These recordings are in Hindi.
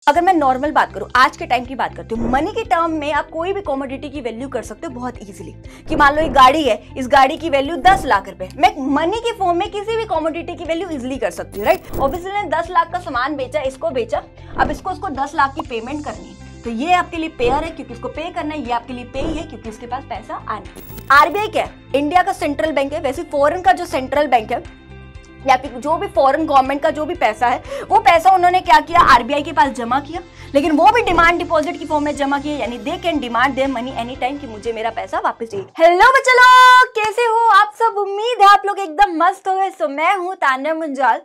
अगर मैं नॉर्मल बात करूं, आज के टाइम की बात करती हूँ, मनी के टर्म में आप कोई भी कमोडिटी की वैल्यू कर सकते हो बहुत इजीली। कि मान लो एक गाड़ी है, इस गाड़ी की वैल्यू 10 लाख रुपए, मैं मनी के फॉर्म में किसी भी कमोडिटी की वैल्यू इजीली कर सकती हूँ, राइट। ऑब्वियसली ने 10 लाख का सामान बेचा, इसको बेचा, अब इसको 10 लाख की पेमेंट करनी है, तो ये आपके लिए पेयर है क्योंकि इसको पे करना है, ये आपके लिए पे ही है क्योंकि इसके पास पैसा आना है। आरबीआई क्या है? इंडिया का सेंट्रल बैंक है। वैसे फॉरेन का जो सेंट्रल बैंक है या फिर जो भी फॉरेन गवर्नमेंट का जो भी पैसा है, वो पैसा उन्होंने क्या किया, आरबीआई के पास जमा किया, लेकिन वो भी डिमांड डिपॉजिट की फॉर्म में जमा किया, यानी दे can demand their money any time कि मुझे मेरा पैसा वापस चाहिए। हेलो बच्चे लोग, कैसे हो आप सब? उम्मीद है आप लोग एकदम मस्त हो गए। सो मैं हूँ तान्या मुंजाल।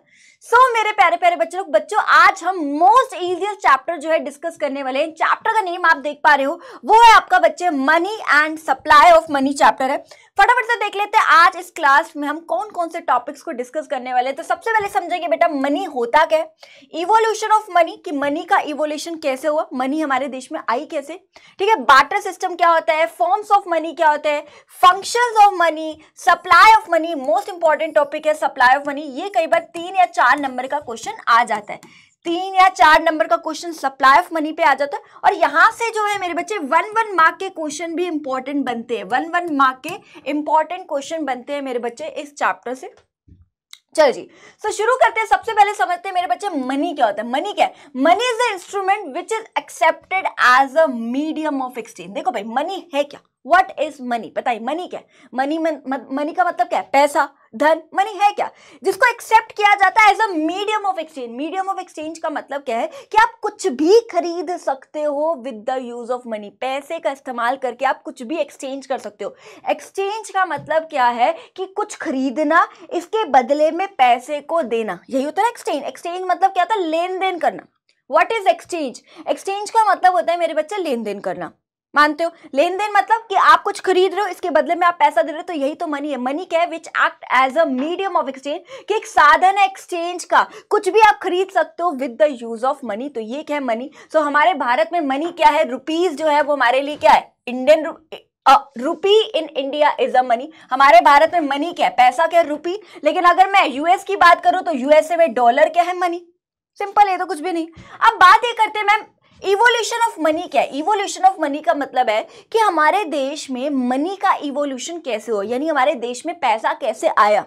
मेरे प्यारे प्यारे बच्चों, आज हम मोस्ट इजीएस्ट चैप्टर जो है डिस्कस करने वाले हैं। चैप्टर का नेम आप देख पा रहे हो, वो है आपका बच्चे money and supply of money chapter है। फटाफट से देख लेते हैं आज इस क्लास में हम कौन कौन से टॉपिक्स को डिस्कस करने वाले हैं। तो सबसे पहले समझेंगे बेटा मनी होता क्या है, इवोल्यूशन ऑफ मनी, कि मनी का इवोल्यूशन कैसे हुआ, मनी हमारे देश में आई कैसे, ठीक है, बार्टर सिस्टम क्या होता है, फॉर्म्स ऑफ मनी क्या होता है, functions of money, supply of money, most important topic है सप्लाई ऑफ मनी। ये कई बार 3 या 4 नंबर का क्वेश्चन आ जाता है, 3 या 4 नंबर का क्वेश्चन सप्लाई ऑफ मनी पे आ जाता है। और यहां से जो है मेरे बच्चे 1 मार्क के क्वेश्चन भी इंपॉर्टेंट बनते हैं, 1 मार्क के इंपॉर्टेंट क्वेश्चन बनते हैं मेरे बच्चे इस चैप्टर से। चलो जी, तो शुरू करते हैं। सबसे पहले समझते हैं मेरे बच्चे मनी क्या होता है। मनी क्या है? Money is the instrument which is accepted as a medium of exchange. देखो भाई, मनी है क्या? What is money? बताइए मनी क्या है? मनी का मतलब क्या है? पैसा, धन। मनी है क्या? जिसको एक्सेप्ट किया जाता है as a medium of exchange. Medium of exchange का मतलब क्या है कि आप कुछ भी खरीद सकते हो with the use of money. पैसे का इस्तेमाल करके आप कुछ भी एक्सचेंज कर सकते हो। एक्सचेंज का मतलब क्या है कि कुछ खरीदना, इसके बदले में पैसे को देना, यही होता है एक्सचेंज। एक्सचेंज मतलब क्या होता है? लेन देन करना। What is exchange? एक्सचेंज का मतलब होता है मेरे बच्चे लेन देन करना। मानते हो? लेन देन मतलब कि आप कुछ खरीद रहे हो, इसके बदले में आप पैसा दे रहे हो, तो यही तो मनी है। मनी क्या है? Which act as a medium of exchange, कि एक साधन है एक्सचेंज का, कुछ भी आप खरीद सकते हो with the use of money. तो ये क्या है? मनी। सो हमारे भारत में मनी क्या है? रुपीज जो है वो हमारे लिए क्या है? Indian rupee in India is a money. हमारे भारत में मनी क्या है? पैसा क्या है? रुपी। लेकिन अगर मैं यूएस की बात करूं तो यूएसए में डॉलर क्या है? मनी। सिंपल है, तो कुछ भी नहीं। अब बात ये करते हैं मैम, इवोल्यूशन ऑफ मनी क्या है? इवोल्यूशन ऑफ मनी का मतलब है कि हमारे देश में मनी का इवोल्यूशन कैसे हुआ, यानी हमारे देश में पैसा कैसे आया,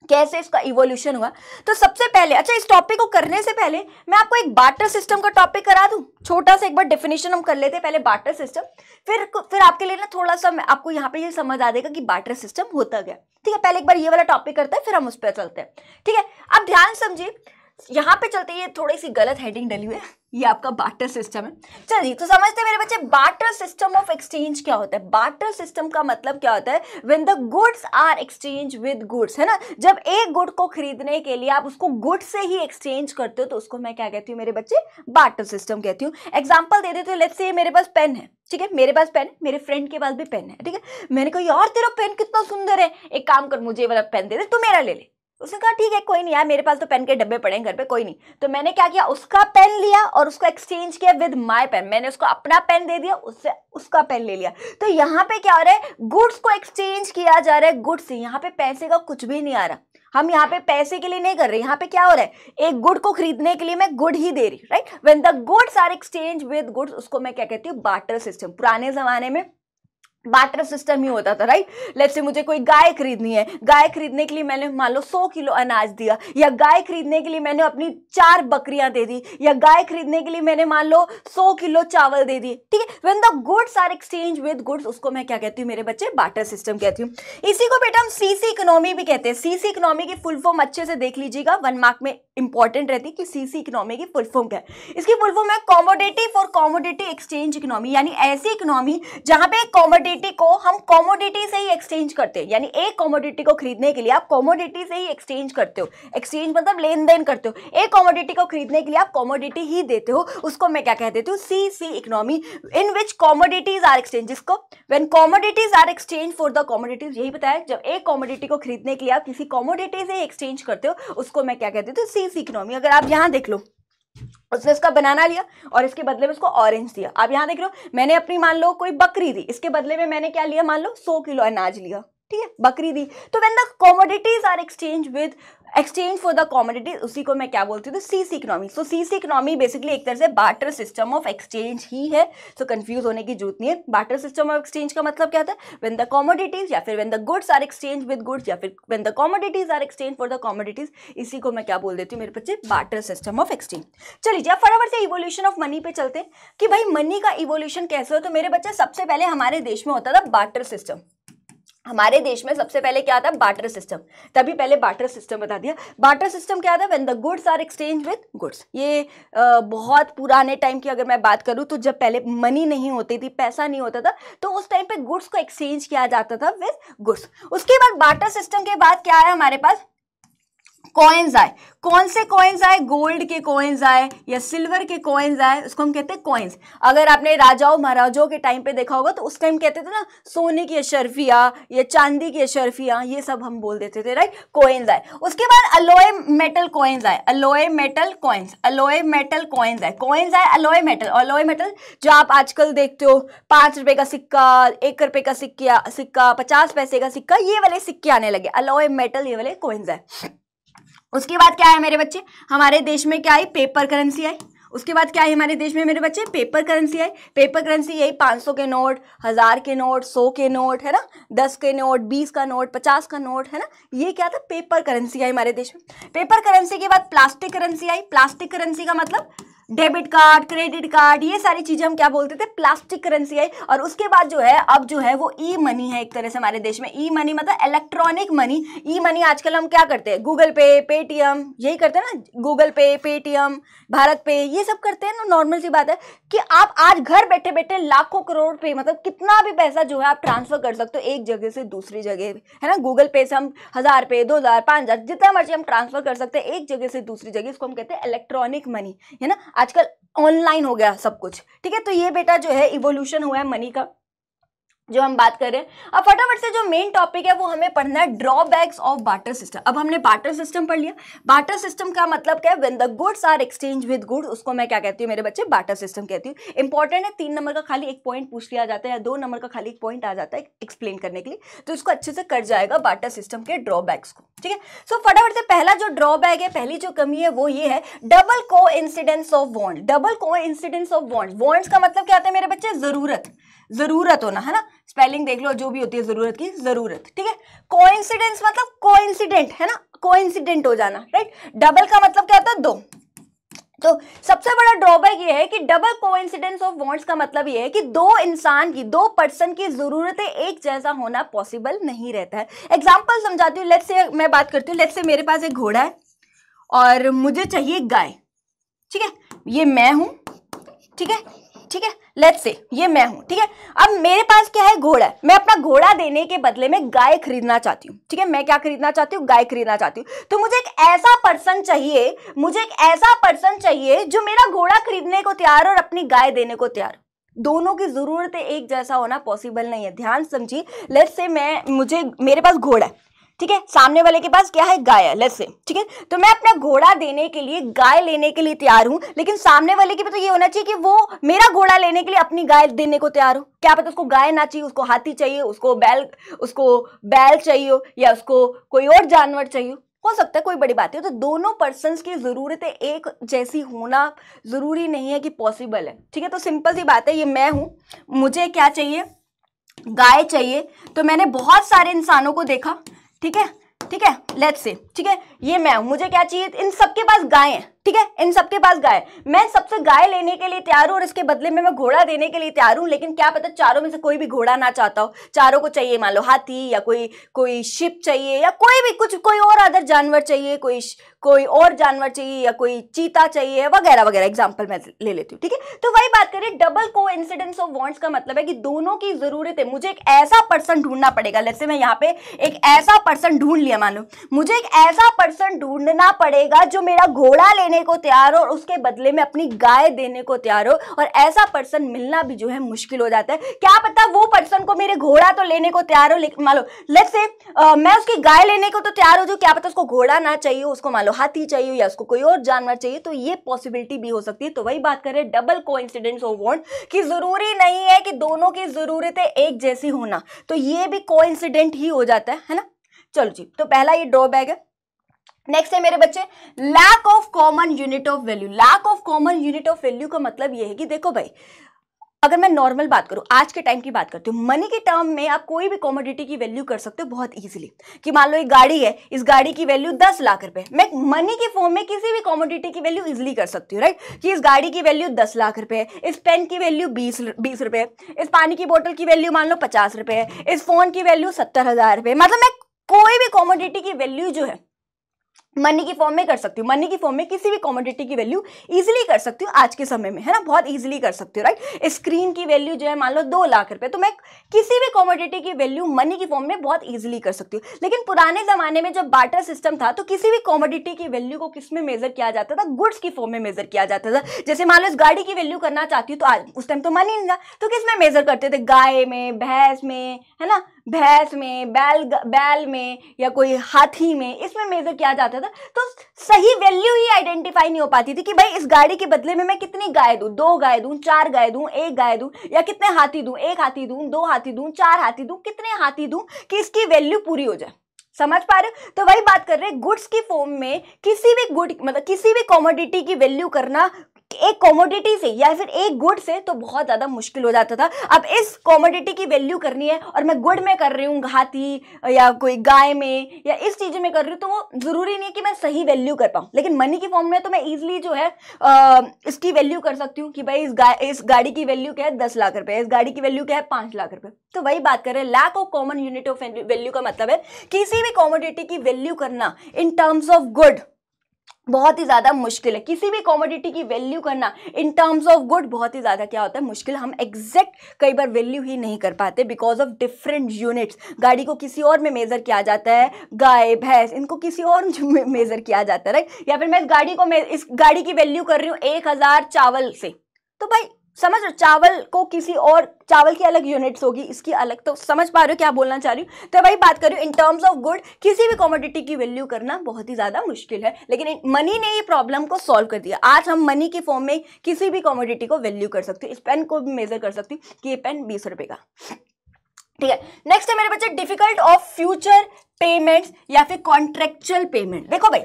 कैसे इसका इवोल्यूशन हुआ। तो सबसे पहले, अच्छा इस टॉपिक को करने से पहले मैं आपको एक बार्टर सिस्टम का टॉपिक करा दूं। छोटा सा एक बार डेफिनेशन हम कर लेते हैं पहले बार्टर सिस्टम, फिर आपके लिए ना थोड़ा सा आपको यहाँ पे ये समझ आ जाएगा कि बार्टर सिस्टम होता क्या। ठीक है, पहले एक बार ये वाला टॉपिक करते हैं, फिर हम उस पर चलते हैं। ठीक है, अब ध्यान समझिए, यहाँ पे चलते, ये थोड़ी सी गलत हेडिंग डली हुई है, ये आपका बार्टर सिस्टम है। चलिए तो समझते हैं मेरे बच्चे, बार्टर सिस्टम ऑफ एक्सचेंज क्या होता है। बार्टर सिस्टम का मतलब क्या होता है? When the goods are exchange with goods, है ना। जब एक गुड को खरीदने के लिए आप उसको गुड से ही एक्सचेंज करते हो, तो उसको मैं क्या कहती हूँ मेरे बच्चे? बार्टर सिस्टम कहती हूँ। एग्जाम्पल दे देते हो, लेट्स से मेरे पास पेन है, ठीक है, मेरे पास पेन है, मेरे फ्रेंड के पास भी पेन है, ठीक है। मैंने कहा यार तेरा पेन कितना सुंदर है, एक काम कर मुझे वाला पेन दे दे, तू मेरा ले ले। उसने कहा ठीक है कोई नहीं यार, मेरे पास तो पेन के डब्बे पड़े हैं घर पे, कोई नहीं। तो मैंने क्या किया, उसका पेन लिया और उसको एक्सचेंज किया विद माय पेन। मैंने उसको अपना पेन दे दिया, उससे उसका पेन ले लिया। तो यहाँ पे क्या हो रहा है? गुड्स को एक्सचेंज किया जा रहा है गुड्स से। यहाँ पे पैसे का कुछ भी नहीं आ रहा, हम यहाँ पे पैसे के लिए नहीं कर रहे। यहाँ पे क्या हो रहा है? एक गुड को खरीदने के लिए मैं गुड ही दे रही, right. When the goods are exchange with goods, उसको मैं क्या कहती हूँ? Barter system. पुराने जमाने में बार्टर सिस्टम ही होता था, राइट। लेट्स से मुझे कोई गाय खरीदनी है, गाय खरीदने के लिए मैंने मान लो 100 किलो अनाज दिया, या गाय खरीदने के लिए मैंने अपनी 4 बकरियां दे दी, या गाय खरीदने के लिए मैंने मान लो 100 किलो चावल दे दिए, ठीक है। When the goods are exchange with goods, उसको मैं क्या कहती हूँ मेरे बच्चे? बार्टर सिस्टम कहती हूँ। इसी को बेटा हम सीसी इकोनॉमी भी कहते हैं। सीसी इकोनॉमी की फुल फॉर्म अच्छे से देख लीजिएगा, 1 मार्क में इंपॉर्टेंट रहती है कि सीसी इकोनॉमी की फुल फॉर्म क्या है। इसकी फुल फॉर्म है commodity for commodity exchange economy, यानी ऐसी इकोनॉमी जहां पे कॉमोडिटी को हम कॉमोडिटी से ही एक्सचेंज करते हैं। यानी एक कॉमोडिटी को खरीदने के लिए आप कॉमोडिटी से ही एक्सचेंज करते हो। एक्सचेंज मतलब लेन देन करते हो। एक कॉमोडिटी को खरीदने के लिए आप कॉमोडिटी ही देते हो, उसको मैं क्या कह देती हूँ? CC economy, in which commodities are exchange. जिसको when commodities are exchange for the commodities, यही बताया, जब एक कॉमोडिटी को खरीदने के लिए आप किसी कॉमोडिटी से एक्सचेंज करते हो, उसको मैं क्या कहती हूँ? CC economy. अगर आप यहाँ देख लो, उसने इसका बनाना लिया और इसके बदले में उसको ऑरेंज दिया। आप यहाँ देख रहे हो, मैंने अपनी मान लो कोई बकरी दी, इसके बदले में मैंने क्या लिया? मान लो 100 किलो अनाज लिया, ठीक है, बकरी दी। तो when the commodities are exchange for the commodities, उसी को मैं क्या बोलती हूँ, CC economy. So CC economy basically एक तरह से बार्टर सिस्टम ऑफ एक्सचेंज ही है। सो कंफ्यूज होने की जरूरत नहीं है। बार्टर सिस्टम ऑफ एक्सचेंज का मतलब क्या होता है, व्हेन द कमोडिटीज या फिर when the goods are exchange with goods या फिर when the commodities are exchange for the commodities, इसी को मैं क्या बोल देती हूँ मेरे बच्चे, बार्टर सिस्टम ऑफ एक्सचेंज। चलिए जी, अब फटाफट से इवोल्यूशन ऑफ मनी पे चलते हैं कि भाई मनी का इवोल्यूशन कैसे हो। तो मेरे बच्चे सबसे पहले हमारे देश में होता था बार्टर सिस्टम। हमारे देश में सबसे पहले क्या था, बार्टर सिस्टम। तभी पहले बार्टर सिस्टम बता दिया। बार्टर सिस्टम क्या था, when the goods are exchange with goods. ये बहुत पुराने टाइम की अगर मैं बात करूं तो जब पहले मनी नहीं होती थी, पैसा नहीं होता था, तो उस टाइम पे गुड्स को एक्सचेंज किया जाता था विद गुड्स। उसके बाद बार्टर सिस्टम के बाद क्या आया हमारे पास, कॉइन्स आए। कौन से कॉइन्स आए, गोल्ड के कॉइन्स आए या सिल्वर के कॉइन्स आए, उसको हम कहते हैं कॉइन्स। अगर आपने राजाओं महाराजाओं के टाइम पे देखा होगा तो उस टाइम कहते थे ना सोने की अशर्फिया या चांदी की अशर्फिया, ये सब हम बोल देते थे, राइट। कॉइन्स आए। उसके बाद अलॉय मेटल कॉइन्स आए, alloy metal coins, alloy metal coins आए। कॉइन्स आए अलॉय मेटल, अलॉय मेटल जो आप आजकल देखते हो, 5 रुपए का सिक्का, 1 रुपए का सिक्का, 50 पैसे का सिक्का, ये वाले सिक्के आने लगे, अलॉय मेटल, ये वाले कॉइन्स आए। उसके बाद क्या है मेरे बच्चे, हमारे देश में क्या आई, पेपर करेंसी आई। उसके बाद क्या है हमारे देश में मेरे बच्चे, पेपर करेंसी आई। पेपर करेंसी यही 500 के नोट, 1000 के नोट, 100 के नोट, है ना, 10 के नोट, 20 का नोट, 50 का नोट, है ना, ये क्या था, पेपर करेंसी आई हमारे देश में। पेपर करेंसी के बाद प्लास्टिक करेंसी आई। प्लास्टिक करेंसी का मतलब डेबिट कार्ड, क्रेडिट कार्ड, ये सारी चीजें हम क्या बोलते थे, प्लास्टिक करेंसी आई। और उसके बाद जो है अब जो है वो ई मनी है एक तरह से हमारे देश में। ई मनी मतलब इलेक्ट्रॉनिक मनी। ई मनी आजकल हम क्या करते हैं, गूगल पे, पेटीएम, यही करते हैं ना, गूगल पे, पेटीएम, भारत पे, ये सब करते हैं ना। नॉर्मल सी बात है कि आप आज घर बैठे बैठे लाखों करोड़ पे, मतलब कितना भी पैसा जो है आप ट्रांसफर कर सकते हो एक जगह से दूसरी जगह, है ना। गूगल पे से हम 1000 पे, 2000, 5000, जितना मर्जी हम ट्रांसफर कर सकते हैं एक जगह से दूसरी जगह। इसको हम कहते हैं इलेक्ट्रॉनिक मनी, है ना। आजकल ऑनलाइन हो गया सब कुछ, ठीक है। तो ये बेटा जो है इवोल्यूशन हुआ है मनी का, जो हम बात कर रहे हैं। अब फटाफट से जो मेन टॉपिक है वो हमें पढ़ना है, ड्रॉबैक्स ऑफ बार्टर सिस्टम। अब हमने बार्टर सिस्टम पढ़ लिया। बार्टर सिस्टम का मतलब क्या है, when the goods are exchange with goods, उसको मैं क्या कहती हूँ मेरे बच्चे, बार्टर सिस्टम कहती हूँ। इंपॉर्टेंट है, 3 नंबर का खाली एक पॉइंट पूछ लिया जाता है या 2 नंबर का खाली एक पॉइंट आ जाता है एक्सप्लेन करने के लिए, तो इसको अच्छे से कर जाएगा बार्टर सिस्टम के ड्रॉबैक्स को, ठीक है। सो फटाफट से पहला जो ड्रॉबैक है, पहली जो कमी है वो ये है, डबल को इंसिडेंस ऑफ बॉन्ड। डबल को इंसिडेंस ऑफ बॉन्ड। बॉन्ड्स का मतलब क्या होता है मेरे बच्चे, जरूरत होना, है ना। स्पेलिंग देख लो, जो भी होती है जरूरत की, जरूरत, ठीक है। कोइंसिडेंस मतलब कोइंसिडेंट, है ना, कोइंसिडेंट हो जाना, राइट। डबल का मतलब क्या होता है, 2। तो सबसे बड़ा ड्रॉबैक ये है कि डबल कोइंसिडेंस ऑफ बॉन्ड्स का मतलब ये है कि दो पर्सन की जरूरतें एक जैसा होना पॉसिबल नहीं रहता है। एग्जांपल समझाती हूँ, लेट्स से मैं बात करती हूँ, लेट्स से मेरे पास एक घोड़ा है और मुझे चाहिए गाय, ठीक है। ये मैं हूं, ठीक है, ठीक है, लेट्स से ये मैं हूं, ठीक है। अब मेरे पास क्या है, घोड़ा है। मैं अपना घोड़ा देने के बदले में गाय खरीदना चाहती हूँ, ठीक है। मैं क्या खरीदना चाहती हूँ, गाय खरीदना चाहती हूँ। तो मुझे एक ऐसा पर्सन चाहिए जो मेरा घोड़ा खरीदने को तैयार और अपनी गाय देने को तैयार। दोनों की जरूरतें एक जैसा होना पॉसिबल नहीं है, ध्यान समझिए। लेट्स से मेरे पास घोड़ा है, ठीक है, सामने वाले के पास क्या है, गाय है, लेट्स से, ठीक है। तो मैं अपना घोड़ा देने के लिए गाय लेने के लिए तैयार हूं, लेकिन सामने वाले के भी तो ये होना चाहिए कि वो मेरा घोड़ा लेने के लिए अपनी गाय देने को तैयार हो। क्या पता उसको गाय ना चाहिए, उसको हाथी चाहिए, उसको बैल चाहिए हो, या उसको कोई और जानवर चाहिए हो सकता है, कोई बड़ी बात है। तो दोनों पर्सन्स की जरूरतें एक जैसी होना जरूरी नहीं है कि पॉसिबल है, ठीक है। तो सिंपल सी बात है, ये मैं हूं, मुझे क्या चाहिए, गाय चाहिए। तो मैंने बहुत सारे इंसानों को देखा, ठीक है, ठीक है, लेट्स से, ठीक है, ये मैं हूं, मुझे क्या चाहिए, इन सबके पास गाय है, ठीक है, इन सबके पास गाय। मैं सबसे गाय लेने के लिए तैयार हूं और इसके बदले में मैं घोड़ा देने के लिए तैयार हूं, लेकिन क्या पता चारों में से कोई भी घोड़ा ना चाहता हो। चारों को चाहिए मान लो हाथी, या कोई शिप चाहिए, या कोई और अदर जानवर चाहिए, कोई और जानवर चाहिए, या कोई चीता चाहिए, वगैरह वगैरह। एग्जाम्पल मैं ले लेती हूँ, ठीक है। तो वही बात करें, डबल कोइंसिडेंस ऑफ बॉन्ड्स का मतलब है कि दोनों की जरूरतें, मुझे एक ऐसा पर्सन ढूंढना पड़ेगा। लेट्स से मैं यहाँ पे एक ऐसा पर्सन ढूंढ लिया, मान लो मुझे एक ऐसा पर्सन पर्सन ढूंढना पड़ेगा जो मेरा घोड़ा लेने को तैयार हो और उसके बदले में अपनी गाय देने को तैयार हो, और ऐसा पर्सन मिलना भी जो है मुश्किल हो जाता है। क्या पता वो पर्सन को मेरे घोड़ा तो लेने को तैयार हो, लेकिन मान लो लेट्स से मैं उसकी गाय लेने को तो तैयार हो, जो क्या पता उसको घोड़ा ना चाहिए, उसको मान लो हाथी चाहिए या उसको कोई और जानवर चाहिए, तो ये पॉसिबिलिटी भी हो सकती है। तो वही बात करें डबल कोइंसिडेंस ऑफ वांट, कि जरूरी नहीं है कि दोनों की जरूरतें एक जैसी होना, तो ये भी कोइंसिडेंट ही हो जाता है ना। चलो जी, तो पहला ये ड्रॉबैक है। नेक्स्ट है मेरे बच्चे lack of common unit of value. Lack of common unit of value का मतलब ये है कि देखो भाई, अगर मैं नॉर्मल बात करूं, आज के टाइम की बात करती हूँ, मनी के टर्म में आप कोई भी कमोडिटी की वैल्यू कर सकते हो बहुत इजीली। कि मान लो एक गाड़ी है, इस गाड़ी की वैल्यू 10 लाख रुपए, मैं मनी के फॉर्म में किसी भी कमोडिटी की वैल्यू इजीली कर सकती हूँ, राइट। कि इस गाड़ी की वैल्यू 10 लाख रुपए, इस पेन की वैल्यू 20 रुपए, इस पानी की बोतल की वैल्यू मान लो 50 रुपए, इस फोन की वैल्यू 70,000 रुपए। मतलब मैं कोई भी कमोडिटी की वैल्यू जो है मनी की फॉर्म में कर सकती हूँ। मनी की फॉर्म में किसी भी कमोडिटी की वैल्यू इजीली कर सकती हूँ आज के समय में, है ना, बहुत इजीली कर सकती हूँ, राइट। स्क्रीन की वैल्यू जो है मान लो 2 लाख रुपए, तो मैं किसी भी कमोडिटी की वैल्यू मनी की फॉर्म में बहुत इजीली कर सकती हूँ। लेकिन पुराने जमाने में जब बार्टर सिस्टम था, तो किसी भी कमोडिटी की वैल्यू को किस में मेजर किया जाता था, गुड्स की फॉर्म में मेजर किया जाता था। जैसे मान लो इस गाड़ी की वैल्यू करना चाहती हूँ, तो आज उस टाइम तो मनी नहीं था, तो किस में मेजर करते थे, गाय में, भैंस में, है ना, भैंस में, बैल में, या कोई हाथी में, इसमें मेजर किया जाता था। तो सही वैल्यू ही आइडेंटिफाई नहीं हो पाती थी कि भाई इस गाड़ी के बदले में मैं कितनी गाय दूं, 2 गाय दूं, 4 गाय दूं, 1 गाय दूं, या कितने हाथी दूं, 1 हाथी दूं, 2 हाथी दूं, 4 हाथी दूं, कितने हाथी दूं कि इसकी वैल्यू पूरी हो जाए। समझ पा रहे हो? तो वही बात कर रहे हैं, गुड्स की फॉर्म में किसी भी गुड मतलब किसी भी कमोडिटी की वैल्यू करना एक कमोडिटी से या फिर एक गुड से तो बहुत ज्यादा मुश्किल हो जाता था। अब इस कमोडिटी की वैल्यू करनी है और मैं गुड में कर रही हूँ, हाथी या कोई गाय में या इस चीज में कर रही हूँ, तो वो जरूरी नहीं है कि मैं सही वैल्यू कर पाऊँ। लेकिन मनी की फॉर्म में तो मैं इजिली जो है इसकी वैल्यू कर सकती हूँ कि भाई इस गाड़ी की वैल्यू क्या है, 10 लाख रुपए, इस गाड़ी की वैल्यू क्या है, 5 लाख रुपए। तो वही बात कर रहे हैं, lack of common unit of value का मतलब है किसी भी कमोडिटी की वैल्यू करना इन टर्म्स ऑफ गुड बहुत ही ज्यादा मुश्किल है। किसी भी कमोडिटी की वैल्यू करना इन टर्म्स ऑफ गुड बहुत ही ज्यादा क्या होता है, मुश्किल। हम एग्जैक्ट कई बार वैल्यू ही नहीं कर पाते बिकॉज ऑफ डिफरेंट यूनिट्स। गाड़ी को किसी और में मेजर किया जाता है, गाय भैंस इनको किसी और में मेजर किया जाता है, राइट। या फिर मैं इस गाड़ी की वैल्यू कर रही हूँ 1000 चावल से, तो भाई समझ रहे, चावल को किसी और, चावल की अलग यूनिट्स होगी, इसकी अलग। तो समझ पा रहे हो क्या बोलना चाह रही हूँ? तो वही बात कर रही हूँ, इन टर्म्स ऑफ गुड किसी भी कमोडिटी की वैल्यू करना बहुत ही ज्यादा मुश्किल है। लेकिन मनी ने ये प्रॉब्लम को सॉल्व कर दिया। आज हम मनी की फॉर्म में किसी भी कमोडिटी को वैल्यू कर सकते हैं। इस पेन को भी मेजर कर सकती हूँ कि ये पेन 20 रुपए का, ठीक है। नेक्स्ट है मेरे बच्चे डिफिकल्ट ऑफ फ्यूचर पेमेंट्स या फिर कॉन्ट्रेक्चुअल पेमेंट। देखो भाई,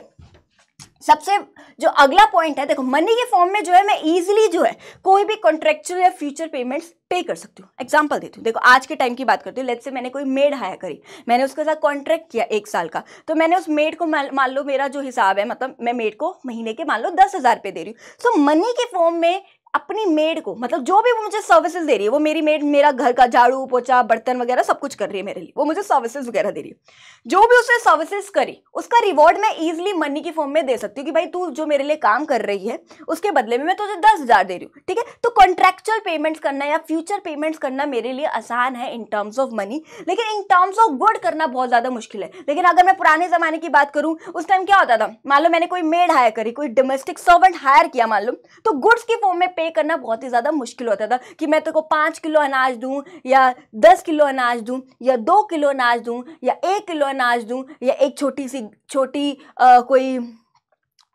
सबसे जो अगला पॉइंट है, देखो मनी के फॉर्म में जो है मैं इजीली जो है कोई भी कॉन्ट्रेक्चुअल या फ्यूचर पेमेंट्स पे कर सकती हूँ। एग्जांपल देती हूँ, देखो आज के टाइम की बात करती हूँ। लेट्स से मैंने कोई मेड हायर करी, मैंने उसके साथ कॉन्ट्रैक्ट किया 1 साल का, तो मैंने उस मेड को मान लो मेरा जो हिसाब है, मतलब मैं मेड को महीने के मान लो 10,000 रुपये दे रही हूँ। सो मनी के फॉर्म में अपनी मेड को, मतलब जो भी वो मुझे सर्विसेज दे रही है, वो मेरी मेड मेरा घर का झाड़ू पोछा बर्तन वगैरह सब कुछ कर रही है मेरे लिए, वो मुझे सर्विसेज वगैरह दे रही है। जो भी उसने सर्विसेज करी उसका रिवॉर्ड मैं इजीली मनी की फॉर्म में दे सकती हूँ कि भाई तू जो मेरे लिए काम कर रही है उसके बदले में मैं तुझे 10,000 दे रही हूँ, ठीक है। तो कॉन्ट्रेक्चुअल पेमेंट्स करना या फ्यूचर पेमेंट्स करना मेरे लिए आसान है इन टर्म्स ऑफ मनी, लेकिन इन टर्म्स ऑफ गुड करना बहुत ज्यादा मुश्किल है। लेकिन अगर मैं पुराने जमाने की बात करूं, उस टाइम क्या होता था, मान लो मैंने कोई मेड हायर करी, कोई डोमेस्टिक सर्वेंट हायर किया मान लो, तो गुड्स की फॉर्म में पे करना बहुत ही ज्यादा मुश्किल होता था कि मैं तेरे को 5 किलो अनाज दूं या 10 किलो अनाज दूं या 2 किलो अनाज दूं या 1 किलो अनाज दूं या एक छोटी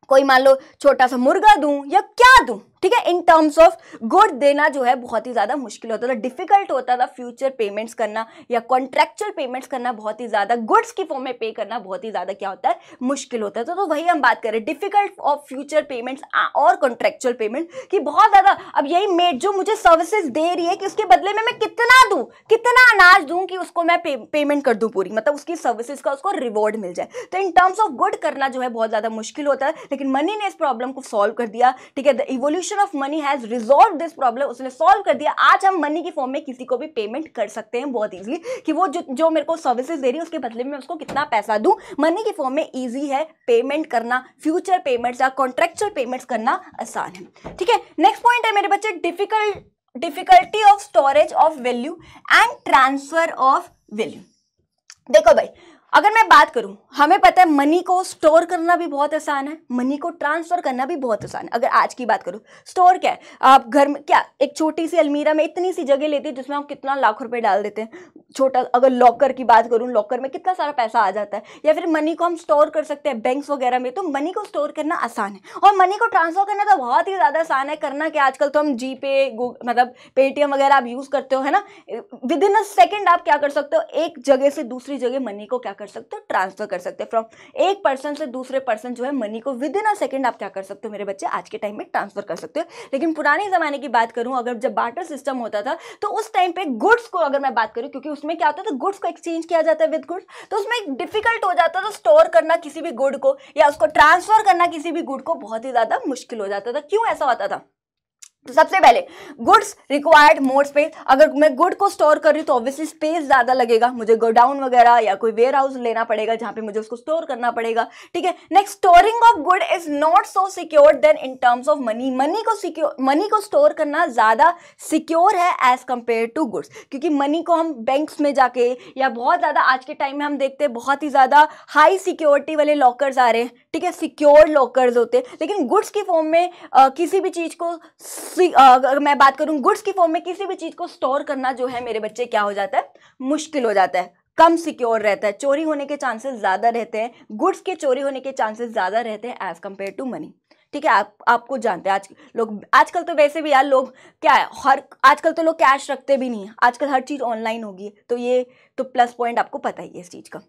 कोई मान लो छोटा सा मुर्गा दूं या क्या दूं, ठीक है। इन टर्म्स ऑफ गुड देना जो है बहुत ही ज्यादा मुश्किल होता था, डिफिकल्ट होता था फ्यूचर पेमेंट्स करना या कॉन्ट्रेक्चुअल पेमेंट्स करना बहुत ही ज्यादा, गुड्स की फॉर्म में पे करना बहुत ही ज्यादा क्या होता है, मुश्किल होता है। तो वही हम बात करें डिफिकल्ट ऑफ फ्यूचर पेमेंट्स और कॉन्ट्रेक्चुअल पेमेंट कि बहुत ज्यादा। अब यही मेड जो मुझे सर्विसेज दे रही है कि उसके बदले में मैं कितना दूं, कितना अनाज दूं कि उसको मैं पेमेंट कर दूं पूरी, मतलब उसकी सर्विसेज का उसको रिवॉर्ड मिल जाए। तो इन टर्म्स ऑफ गुड करना जो है बहुत ज्यादा मुश्किल होता है, लेकिन मनी ने इस प्रॉब्लम को सॉल्व कर दिया, ठीक है। The evolution of money has resolve this problem, उसने सॉल्व कर दिया। आज हम मनी की फॉर्म में किसी को भी पेमेंट कर सकते हैं बहुत इजीली कि वो जो मेरे को सर्विसेज दे रही है उसके बदले में मैं उसको कितना पैसा दूं। मनी की फॉर्म में इजी है पेमेंट करना, फ्यूचर पेमेंट्स या कॉन्ट्रेक्चुअल पेमेंट्स करना आसान है, ठीक है। नेक्स्ट पॉइंट है मेरे बच्चे difficulty of storage of value and transfer of value. देखो भाई, अगर मैं बात करूं, हमें पता है मनी को स्टोर करना भी बहुत आसान है, मनी को ट्रांसफर करना भी बहुत आसान है। अगर आज की बात करूं, स्टोर क्या है, आप घर में क्या एक छोटी सी अलमीरा में इतनी सी जगह लेती है जिसमें आप कितना लाख रुपए डाल देते हैं। छोटा अगर लॉकर की बात करूं, लॉकर में कितना सारा पैसा आ जाता है। या फिर मनी को हम स्टोर कर सकते हैं बैंक्स वगैरह में। तो मनी को स्टोर करना आसान है और मनी को ट्रांसफर करना तो बहुत ही ज्यादा आसान है। करना क्या, आजकल तो हम जीपे मतलब पेटीएम वगैरह आप यूज करते हो, है ना। विद इन अ सेकेंड आप क्या कर सकते हो, एक जगह से दूसरी जगह मनी को क्या कर सकते हो, ट्रांसफर कर सकते हैं। फ्रॉम एक पर्सन से दूसरे पर्सन जो है मनी को विद इन अ सेकंड आप क्या कर सकते हो मेरे बच्चे, आज के टाइम में ट्रांसफर कर सकते हो। लेकिन पुराने जमाने की बात करूं, अगर जब बार्टर सिस्टम होता था तो उस टाइम पे गुड्स को अगर मैं बात करूं, क्योंकि उसमें क्या होता था, गुड्स को एक्सचेंज किया जाता है विद गुड्स, तो उसमें डिफिकल्ट हो जाता था स्टोर करना किसी भी गुड को, या उसको ट्रांसफर करना किसी भी गुड को बहुत ही ज्यादा मुश्किल हो जाता था। क्यों ऐसा होता था? तो सबसे पहले गुड्स रिक्वायर्ड मोर स्पेस। अगर मैं गुड को स्टोर कर रही हूँ तो ऑब्वियसली स्पेस ज्यादा लगेगा, मुझे गोडाउन वगैरह या कोई वेयर हाउस लेना पड़ेगा जहां पे मुझे उसको स्टोर करना पड़ेगा। ठीक है। Next, storing of good is not so secure then in terms of money. Money को स्टोर करना ज्यादा सिक्योर है एज कंपेयर टू गुड्स, क्योंकि मनी को हम बैंक्स में जाके या बहुत ज्यादा आज के टाइम में हम देखते हैं बहुत ही ज्यादा हाई सिक्योरिटी वाले लॉकर्स आ रहे हैं। ठीक है, सिक्योर लॉकर्स होते हैं। लेकिन गुड्स की फॉर्म में किसी भी चीज को अगर मैं बात करूं, गुड्स की फॉर्म में किसी भी चीज को स्टोर करना जो है मेरे बच्चे क्या हो जाता है, मुश्किल हो जाता है, कम सिक्योर रहता है, चोरी होने के चांसेस ज्यादा रहते हैं। गुड्स के चोरी होने के चांसेस ज्यादा रहते हैं एज कंपेयर टू मनी। ठीक है, आपको जानते हैं आजकल तो वैसे भी यार लोग क्या है, आजकल तो लोग कैश रखते भी नहीं है, आजकल हर चीज ऑनलाइन होगी, तो ये तो प्लस पॉइंट आपको पता ही है इस चीज का।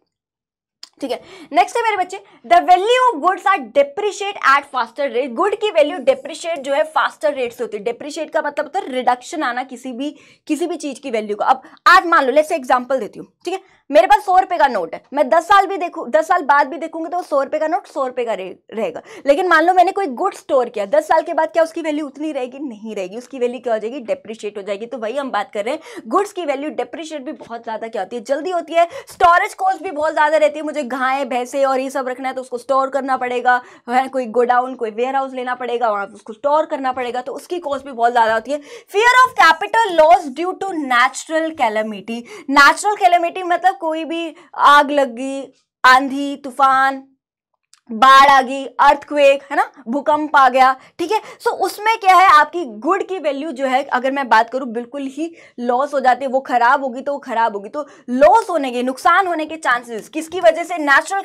ठीक है। नेक्स्ट है मेरे बच्चे, the value of goods are depreciate at faster rate. Good की वैल्यू डेप्रिशिएट जो है फास्टर रेट से होती है। डेप्रिशिएट का मतलब होता है रिडक्शन आना किसी भी चीज की वैल्यू का। अब आज मान लो, लेट्स से एग्जांपल देती हूँ। ठीक है, मेरे पास 100 रुपए का नोट है, मैं 10 साल बाद भी देखूंगी तो 100 रुपए का नोट 100 रुपए का रहेगा। लेकिन मान लो मैंने कोई गुड स्टोर किया, 10 साल के बाद क्या उसकी वैल्यू उतनी रहेगी? नहीं रहेगी, उसकी वैल्यू क्या हो जाएगी, डेप्रिशिएट हो जाएगी। तो वही हम बात कर रहे हैं, गुड्स की वैल्यू डेप्रिशिएट भी बहुत ज्यादा क्या होती है, जल्दी होती है। स्टोरेज कॉस्ट भी बहुत ज्यादा रहती है, मुझे गाय भैंसे और ये सब रखना है तो उसको स्टोर करना पड़ेगा, कोई गोडाउन कोई वेयर हाउस लेना पड़ेगा, वहां उसको स्टोर करना पड़ेगा, तो उसकी कॉस्ट भी बहुत ज्यादा होती है। Fear of capital loss due to natural calamity. Natural calamity मतलब कोई भी आग लग गई, आंधी तूफान, बाढ़ आ गई, अर्थक्वेक, है ना, भूकंप आ गया। ठीक है, सो उसमें क्या है, आपकी गुड की वैल्यू जो है अगर मैं बात करूं बिल्कुल ही लॉस हो जाती है, वो खराब होगी तो वो खराब होगी। तो लॉस होने के, नुकसान होने के चांसेस किसकी वजह से, नेचुरल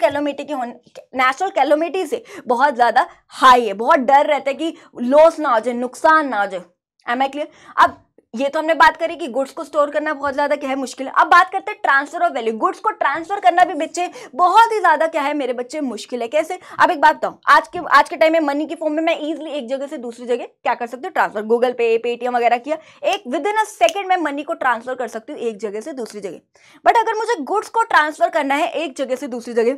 कैलोमिटी से बहुत ज्यादा हाई है। बहुत डर रहता है कि लॉस ना हो जाए, नुकसान ना हो जाए। Am I clear? अब ये तो हमने बात करी कि गुड्स को स्टोर करना बहुत ज्यादा क्या है, मुश्किल है। अब बात करते हैं ट्रांसफर ऑफ वैल्यू। गुड्स को ट्रांसफर करना भी बच्चे बहुत ही ज्यादा क्या है मेरे बच्चे, मुश्किल है। कैसे? अब एक बात बताऊं, आज के टाइम में मनी की फॉर्म में मैं इजीली एक जगह से दूसरी जगह क्या कर सकती हूँ, ट्रांसफर। गूगल पे, पेटीएम वगैरह किया, एक विद इन अ सेकंड में मनी को ट्रांसफर कर सकती हूँ एक जगह से दूसरी जगह। बट अगर मुझे गुड्स को ट्रांसफर करना है एक जगह से दूसरी जगह,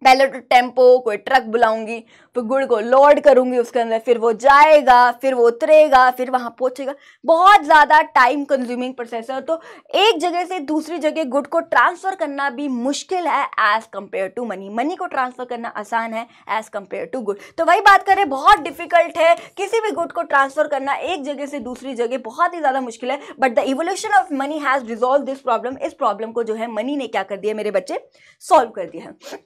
पहले तो टेम्पो कोई ट्रक बुलाऊंगी, फिर गुड़ को लोड करूंगी उसके अंदर, फिर वो जाएगा, फिर वो उतरेगा, फिर वहां पहुंचेगा, बहुत ज्यादा टाइम कंज्यूमिंग प्रोसेस है। तो एक जगह से दूसरी जगह गुड को ट्रांसफर करना भी मुश्किल है as compare to money. Money को ट्रांसफर करना आसान है एज कंपेयर टू गुड। तो वही बात करें, बहुत डिफिकल्ट है किसी भी गुड को ट्रांसफर करना एक जगह से दूसरी जगह, बहुत ही ज्यादा मुश्किल है। But the evolution of money has resolve this problem. इस प्रॉब्लम को जो है मनी ने क्या कर दिया मेरे बच्चे, सॉल्व कर दिया है।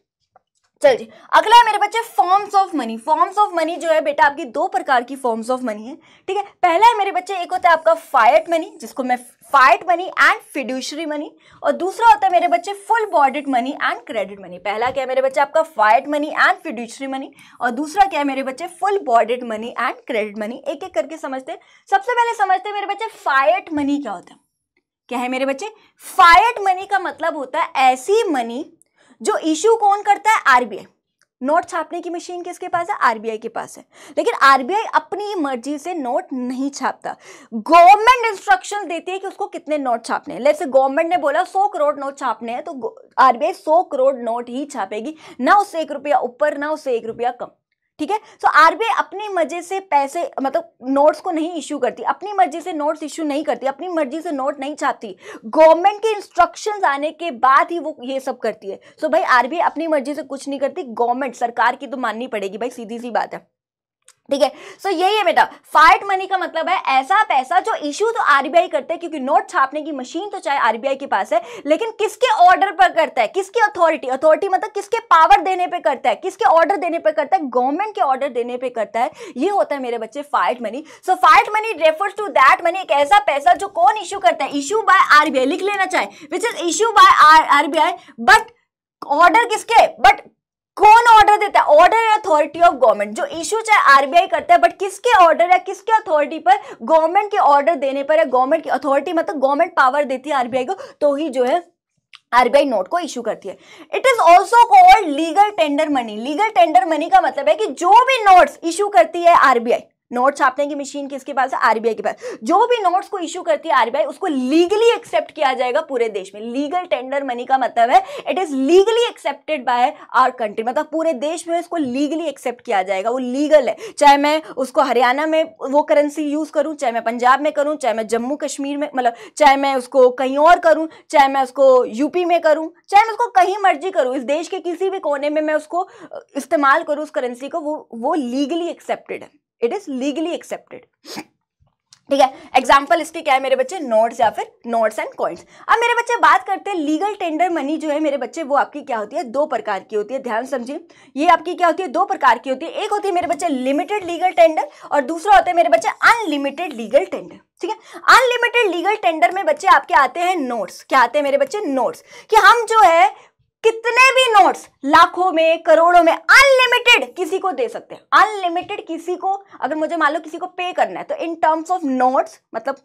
चलिए अगला है मेरे बच्चे forms of money. Forms of money जो है बेटा, आपकी दो प्रकार की फॉर्म्स ऑफ मनी है। ठीक है, पहला है मेरे बच्चे, एक होता है आपका फायट मनी, जिसको मैं fight money and fiduciary money, और दूसरा होता है मेरे बच्चे full bodied money and credit money. पहला क्या है मेरे बच्चे आपका fight money and fiduciary money, और दूसरा क्या है मेरे बच्चे full bodied money and credit money. एक एक करके समझते हैं। सबसे पहले समझते हैं मेरे बच्चे फायट मनी क्या होता है। क्या है मेरे बच्चे, फायट मनी का मतलब होता है ऐसी मनी जो इशू कौन करता है, आरबीआई। नोट छापने की मशीन किसके पास है, आरबीआई के पास है। लेकिन आरबीआई अपनी मर्जी से नोट नहीं छापता, गवर्नमेंट इंस्ट्रक्शन देती है कि उसको कितने नोट छापने हैं। जैसे गवर्नमेंट ने बोला 100 करोड़ नोट छापने हैं, तो आरबीआई 100 करोड़ नोट ही छापेगी, ना उससे 1 रुपया ऊपर ना उससे 1 रुपया कम। ठीक है, सो आरबीआई अपनी मर्जी से पैसे मतलब नोट्स को नहीं इश्यू करती, अपनी मर्जी से नोट्स इश्यू नहीं करती, अपनी मर्जी से नोट नहीं छापती, गवर्नमेंट के इंस्ट्रक्शंस आने के बाद ही वो ये सब करती है। सो भाई आरबीआई अपनी मर्जी से कुछ नहीं करती, गवर्नमेंट सरकार की तो माननी पड़ेगी भाई, सीधी सी बात है। ठीक है। सो यही है बेटा, फाइट मनी का मतलब है ऐसा पैसा जो इशू तो आरबीआई करता है, क्योंकि नोट छापने की मशीन तो चाहे आरबीआई के पास है, लेकिन किसके ऑर्डर पर करता है, किसकी अथॉरिटी, अथॉरिटी मतलब किसके पावर देने पे करता है, किसके ऑर्डर देने पे करता है, गवर्नमेंट के ऑर्डर देने पे करता है। ये होता है मेरे बच्चे fiat money. So fiat money refers to that money, एक ऐसा पैसा जो कौन इशू करता है, इशू बाय आरबीआई, लिख लेना चाहे, which is issue by RBI, but order किसके, बट कौन ऑर्डर देता है, ऑर्डर या अथॉरिटी ऑफ गवर्नमेंट, जो इशू चाहे आरबीआई करता है, बट किसके ऑर्डर या किसके अथॉरिटी पर, गवर्नमेंट के ऑर्डर देने पर, या गवर्नमेंट की अथॉरिटी मतलब गवर्नमेंट पावर देती है आरबीआई को, तो ही जो है आरबीआई नोट को इशू करती है। It is also called legal tender money. Legal tender money का मतलब है कि जो भी नोट्स इशू करती है आरबीआई, नोट छापने की मशीन किसके पास है, आरबीआई के पास, जो भी नोट्स को इशू करती है आरबीआई उसको लीगली एक्सेप्ट किया जाएगा पूरे देश में। लीगल टेंडर मनी का मतलब है it is legally accepted by our country, मतलब पूरे देश में इसको लीगली एक्सेप्ट किया जाएगा, वो लीगल है। चाहे मैं उसको हरियाणा में वो करेंसी यूज करूं, चाहे मैं पंजाब में करूं, चाहे मैं जम्मू कश्मीर में, मतलब चाहे मैं उसको कहीं और करूं, चाहे मैं उसको यूपी में करूं, चाहे मैं उसको कहीं मर्जी करूं, इस देश के किसी भी कोने में मैं उसको इस्तेमाल करूं उस करेंसी को, वो लीगली एक्सेप्टेड है, इट इज लीगली एक्सेप्टेड। ठीक है, एग्जाम्पल इसके क्या है मेरे बच्चे, नोट्स या फिर नोट्स एंड कॉइन्स। अब मेरे बच्चे बात करते हैं लीगल टेंडर मनी जो है मेरे बच्चे, वो आपकी क्या होती है, दो प्रकार की होती है, ध्यान समझिए। ये आपकी क्या होती है, दो प्रकार की होती है। एक होती है मेरे बच्चे लिमिटेड लीगल टेंडर, और दूसरा होता है मेरे बच्चे अनलिमिटेड लीगल टेंडर। ठीक है, अनलिमिटेड लीगल टेंडर में बच्चे आपके आते हैं नोट्स, क्या आते हैं मेरे बच्चे, नोट्स, कि हम जो है कितने भी नोट्स, लाखों में, करोड़ों में, अनलिमिटेड किसी को दे सकते हैं। अनलिमिटेड किसी को, अगर मुझे मान लो किसी को पे करना है, तो इन टर्म्स ऑफ नोट्स, मतलब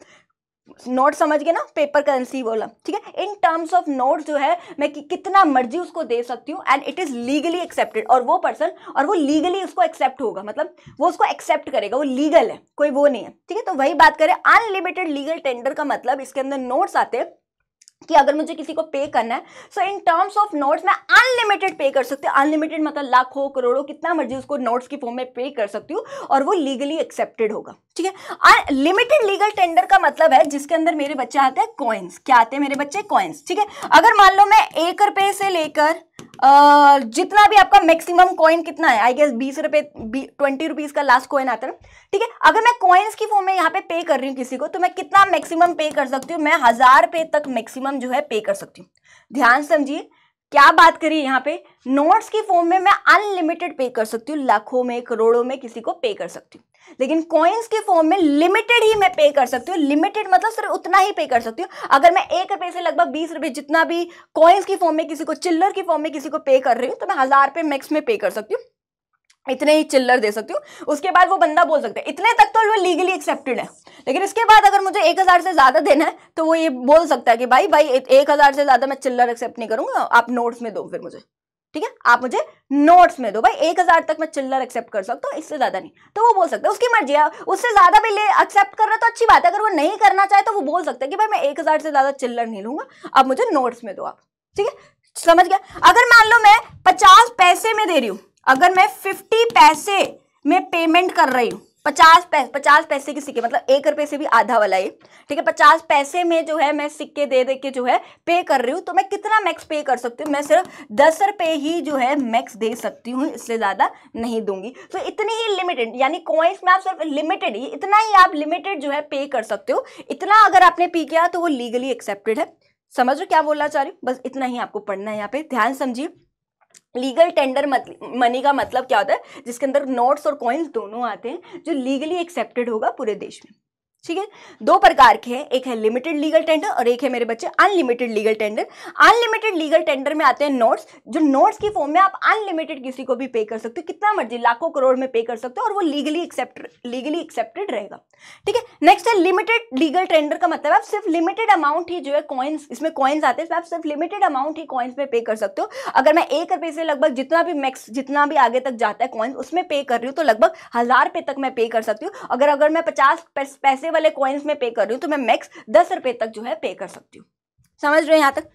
नोट समझ गए ना, पेपर करेंसी बोला, ठीक है, इन टर्म्स ऑफ नोट्स जो है मैं कितना मर्जी उसको दे सकती हूँ, and it is legally accepted, और वो पर्सन, और वो लीगली उसको एक्सेप्ट होगा, मतलब वो उसको एक्सेप्ट करेगा, वो लीगल है, कोई वो नहीं है। ठीक है, तो वही बात करें अनलिमिटेड लीगल टेंडर का मतलब, इसके अंदर नोट्स आते हैं कि अगर मुझे किसी को पे करना है, सो इन टर्म्स ऑफ नोट्स मैं अनलिमिटेड पे कर सकती हूँ। अनलिमिटेड मतलब लाखों, करोड़ों, कितना मर्जी उसको नोट्स की फॉर्म में पे कर सकती हूँ, और वो लीगली एक्सेप्टेड होगा। ठीक है, लिमिटेड लीगल टेंडर का मतलब है जिसके अंदर मेरे बच्चे आते हैं कॉइन्स। क्या आते हैं मेरे बच्चे, कॉइन्स। ठीक है, अगर मान लो मैं 1 रुपए से लेकर जितना भी आपका मैक्सिमम कॉइन कितना है, आई गेस 20 रुपए, 20 रुपीज का लास्ट कॉइन आता है। ठीक है, अगर मैं कॉइन्स की फॉर्म में यहाँ पे पे कर रही हूँ किसी को, तो मैं कितना मैक्सिमम पे कर सकती हूँ, मैं 1000 रुपए तक मैक्सिमम जो है पे कर सकती हूँ। ध्यान समझिए क्या बात करिए यहाँ पे, नोट्स की फॉर्म में मैं अनलिमिटेड पे कर सकती हूँ, लाखों में, करोड़ों में किसी को पे कर सकती हूँ, लेकिन कॉइन्स की फॉर्म में लिमिटेड ही मैं पे कर सकती हूँ। लिमिटेड मतलब सिर्फ उतना ही पे कर सकती हूँ। अगर मैं 1 रुपए से लगभग 20 रुपए, जितना भी कॉइन्स की फॉर्म में किसी को, चिल्लर की फॉर्म में किसी को पे कर रही हूँ, तो मैं 1000 रुपए मैक्स में पे कर सकती हूँ, इतने ही चिल्लर दे सकती हूँ। उसके बाद वो बंदा बोल सकता है इतने तक तो वो लीगली एक्सेप्टेड है, लेकिन इसके बाद अगर मुझे 1000 से ज्यादा देना है, तो वो ये बोल सकता है कि भाई 1000 से ज्यादा मैं चिल्लर एक्सेप्ट नहीं करूंगा, आप नोट्स में दो फिर मुझे। ठीक है, आप मुझे नोट्स में दो भाई, 1000 तक मैं चिल्लर एक्सेप्ट कर सकता हूँ, इससे ज्यादा नहीं। तो वो बोल सकता है, उसकी मर्जी है, उससे ज्यादा भी ले एक्सेप्ट कर रहा तो अच्छी बात है, अगर वो नहीं करना चाहे तो वो बोल सकता है कि भाई मैं 1000 से ज्यादा चिल्लर नहीं लूंगा, आप मुझे नोट्स में दो आप। ठीक है, समझ गया। अगर मान लो मैं 50 पैसे में दे रही हूँ, अगर मैं 50 पैसे में पेमेंट कर रही हूँ, 50 पैसे के सिक्के, मतलब 1 रुपए से भी आधा वाला ये। ठीक है, 50 पैसे में जो है मैं सिक्के दे दे के जो है पे कर रही हूँ, तो मैं कितना मैक्स पे कर सकती हूँ, मैं सिर्फ 10 रुपए ही जो है मैक्स दे सकती हूँ, इससे ज्यादा नहीं दूंगी। तो इतनी ही लिमिटेड, यानी कॉइन्स में आप सिर्फ लिमिटेड ही, इतना ही आप लिमिटेड जो है पे कर सकते हो। इतना अगर आपने पे किया तो वो लीगली एक्सेप्टेड है। समझ लो क्या बोलना चाह रही हूँ, बस इतना ही आपको पढ़ना है यहाँ पे, ध्यान समझिए। लीगल टेंडर मनी का मतलब क्या होता है, जिसके अंदर नोट्स और कॉइन्स दोनों आते हैं, जो लीगली एक्सेप्टेड होगा पूरे देश में। ठीक है, दो प्रकार के हैं, एक है लिमिटेड लीगल टेंडर और एक है मेरे बच्चे unlimited legal tender. Unlimited legal tender में आते हैं नोट्स, जो नोट्स की फॉर्म में आप अनलिमिटेड किसी को भी पे कर सकते हो, कितना मर्जी, लाखों करोड़ में पे कर सकते हो, और वो लीगली एक्सेप्टेड रहेगा। ठीक है, नेक्स्ट है लिमिटेड लीगल टेंडर का मतलब आप सिर्फ लिमिटेड अमाउंट ही जो है कॉइन्स, इसमें कॉइन्स आते हैं, इसमें आप सिर्फ लिमिटेड अमाउंट ही कॉइन्स में पे कर सकते हो। अगर मैं 1 रुपए से लगभग जितना भी मैक्स, जितना भी आगे तक जाता है कॉइन्स, उसमें पे कर रही हूँ, तो लगभग 1000 रुपए तक मैं पे कर सकती हूँ। अगर मैं 50 पैसे वाले कॉइन्स में पे कर रही हूँ, तो मैं मैक्स 10 रुपए तक जो है पे कर सकती हूँ। समझ रहे हैं यहां तक?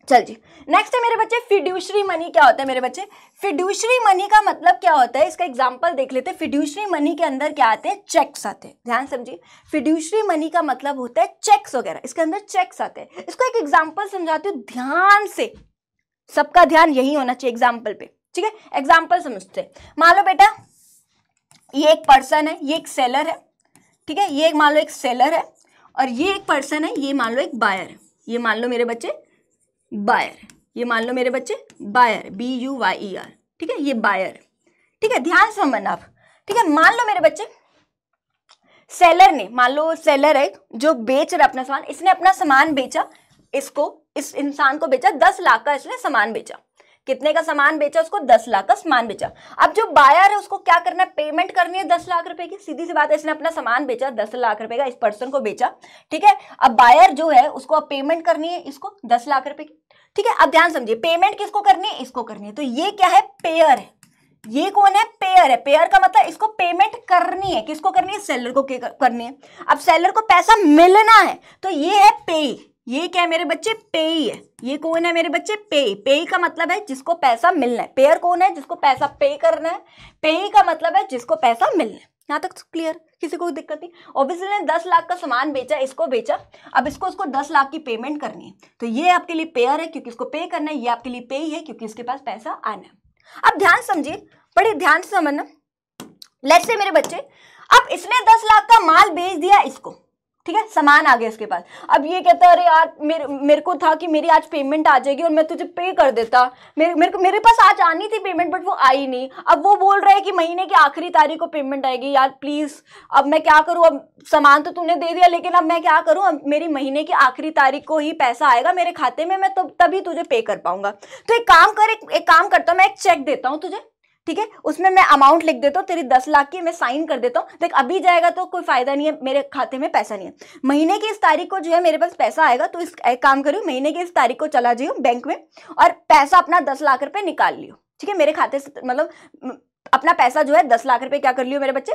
चल जी, नेक्स्ट है मेरे बच्चे फिड्यूशरी मनी। क्या होता है मेरे बच्चे, फिड्यूशरी मनी का मतलब क्या होता है, इसका एग्जांपल देख लेते हैं। फिड्यूशरी मनी के अंदर क्या आते हैं, चेक्स आते हैं। ध्यान समझिए, फिड्यूशरी मनी का मतलब होता है चेक्स वगैरह, इसके अंदर चेक्स आते हैं। इसको एक एग्जांपल समझाती हूँ, ध्यान से, सबका ध्यान यही होना चाहिए एग्जाम्पल पे। ठीक है, एग्जाम्पल समझते हैं। मान लो बेटा ये एक पर्सन है, ये एक सेलर है, ठीक है, ये एक मान लो एक सेलर है, और ये एक पर्सन है, ये मान लो एक बायर है, ये मान लो मेरे बच्चे बायर, ये मान लो मेरे बच्चे बायर, BUYER, ठीक है, ये बायर, ठीक है, ध्यान से समझना आप, ठीक है। मान लो मेरे बच्चे सेलर ने, मान लो सेलर है जो बेच रहा अपना सामान, इसने अपना सामान बेचा, इसको, इस इंसान को बेचा 10 लाख का, इसने सामान बेचा, कितने का सामान बेचा उसको, 10 लाख का सामान बेचा। अब जो बायर है उसको क्या करना है, पेमेंट करनी है 10 लाख रुपए की, सीधी सी बात है, इसने अपना सामान बेचा 10 लाख रुपए का, इस पर्सन को बेचा, ठीक है। अब बायर जो है उसको अब पेमेंट करनी है इसको 10 लाख रुपए की, ठीक है। अब ध्यान समझिए, पेमेंट किसको करनी है, इसको करनी है, तो ये क्या है, पेयर है, ये कौन है, पेयर है, पेयर का मतलब इसको पेमेंट करनी है, किसको करनी है, सेलर को करनी है। अब सेलर को पैसा मिलना है, तो ये है पेई, ये क्या है मेरे बच्चे, पेई है, ये कौन है मेरे बच्चे, पेई, पेई का मतलब है जिसको पैसा मिलना है, पेयर कौन है, जिसको पैसा पे करना है, पेई का मतलब है जिसको पैसा मिलना है। यहाँ तक क्लियर, किसी को कोई दिक्कत नहीं। ऑब्वियसली ने 10 लाख का सामान बेचा, इसको बेचा, अब इसको 10 लाख की पेमेंट करनी है, तो ये आपके लिए पेयर है क्योंकि इसको पे करना है, ये आपके लिए पेई है क्योंकि इसके पास पैसा आना है। अब ध्यान समझिए, बड़े ध्यान से समझना, लेट्स से मेरे बच्चे, अब इसने 10 लाख का माल बेच दिया इसको, ठीक है, सामान आ गया इसके पास। अब ये कहता है अरे यार मेरे को था कि मेरी आज पेमेंट आ जाएगी और मैं तुझे पे कर देता, मेरे पास आज आनी थी पेमेंट बट वो आई नहीं। अब वो बोल रहा है कि महीने की आखिरी तारीख को पेमेंट आएगी, यार प्लीज अब मैं क्या करूं, अब सामान तो तूने दे दिया लेकिन अब मैं क्या करूं, अब मेरी महीने की आखिरी तारीख को ही पैसा आएगा मेरे खाते में, मैं तो तभी तुझे पे कर पाऊंगा। तो एक काम करता हूं, मैं एक चेक देता हूं तुझे, ठीक है, उसमें मैं अमाउंट लिख देता हूँ तेरी 10 लाख की, मैं साइन कर देता हूँ, देख अभी जाएगा तो कोई फायदा नहीं है, मेरे खाते में पैसा नहीं है, महीने की इस तारीख को जो है मेरे पास पैसा आएगा, तो एक काम करियो, महीने की इस तारीख को चला जाइयो बैंक में और पैसा अपना 10 लाख रुपए निकाल लियो, ठीक है, मेरे खाते से, मतलब अपना पैसा जो है 10 लाख रुपए क्या कर लियो मेरे बच्चे,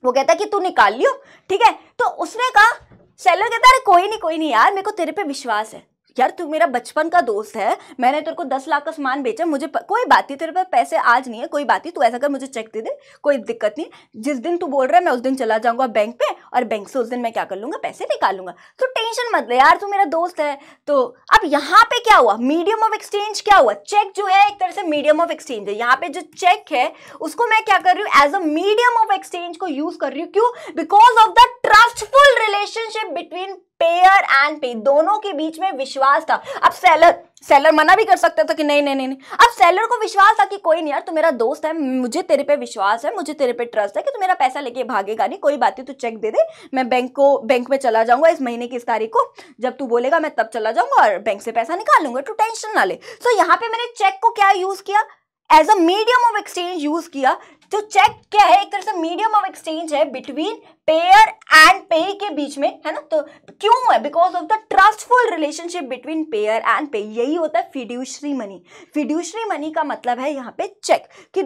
वो कहता है कि तू निकाल लियो, ठीक है। तो उसने कहा, सेलर कहता है कोई नहीं यार, मेरे को तेरे पे विश्वास है यार, तू मेरा बचपन का दोस्त है, मैंने तेरे को 10 लाख का सामान बेचा, मुझे कोई बात नहीं, तेरे पास पैसे आज नहीं है, कोई बात नहीं, तू ऐसा कर मुझे चेक दे दे, कोई दिक्कत नहीं, जिस दिन तू बोल रहा है मैं उस दिन चला जाऊंगा बैंक पे और बैंक से उस दिन मैं क्या कर लूंगा, पैसे निकाल लूंगा, तो टेंशन मत ले यार, तू मेरा दोस्त है। तो अब यहाँ पे क्या हुआ, मीडियम ऑफ एक्सचेंज क्या हुआ, चेक जो है एक तरह से मीडियम ऑफ एक्सचेंज है, यहाँ पे जो चेक है उसको मैं क्या कर रही हूँ, as a medium of exchange को यूज कर रही हूँ, क्यों, because of the trustful relationship between payer and पे, दोनों के बीच में विश्वास था। अब सेलर मना भी कर सकता था कि नहीं, अब सेलर को विश्वास था कि कोई नहीं यार, तू मेरा दोस्त है, मुझे तेरे पे विश्वास है, मुझे तेरे पे ट्रस्ट है कि तू मेरा पैसा लेके भागेगा नहीं, कोई बात नहीं, तू चेक दे दे, मैं बैंक में चला जाऊंगा इस महीने की इस तारीख को, जब तू बोलेगा मैं तब चला जाऊंगा और बैंक से पैसा निकाल लूंगा, तू टेंशन ना ले। तो यहाँ पे मैंने चेक को क्या यूज किया, as a medium of exchange use किया। तो चेक क्या है, एक तरह से मीडियम ऑफ एक्सचेंज है बिटवीन पेयर एंड पे के बीच में, है ना। तो क्यों है, because of the trustful relationship between payer and payee, यही होता है फिड्यूशरी मनी। फिड्यूशरी मनी का मतलब है यहाँ पे चेक कि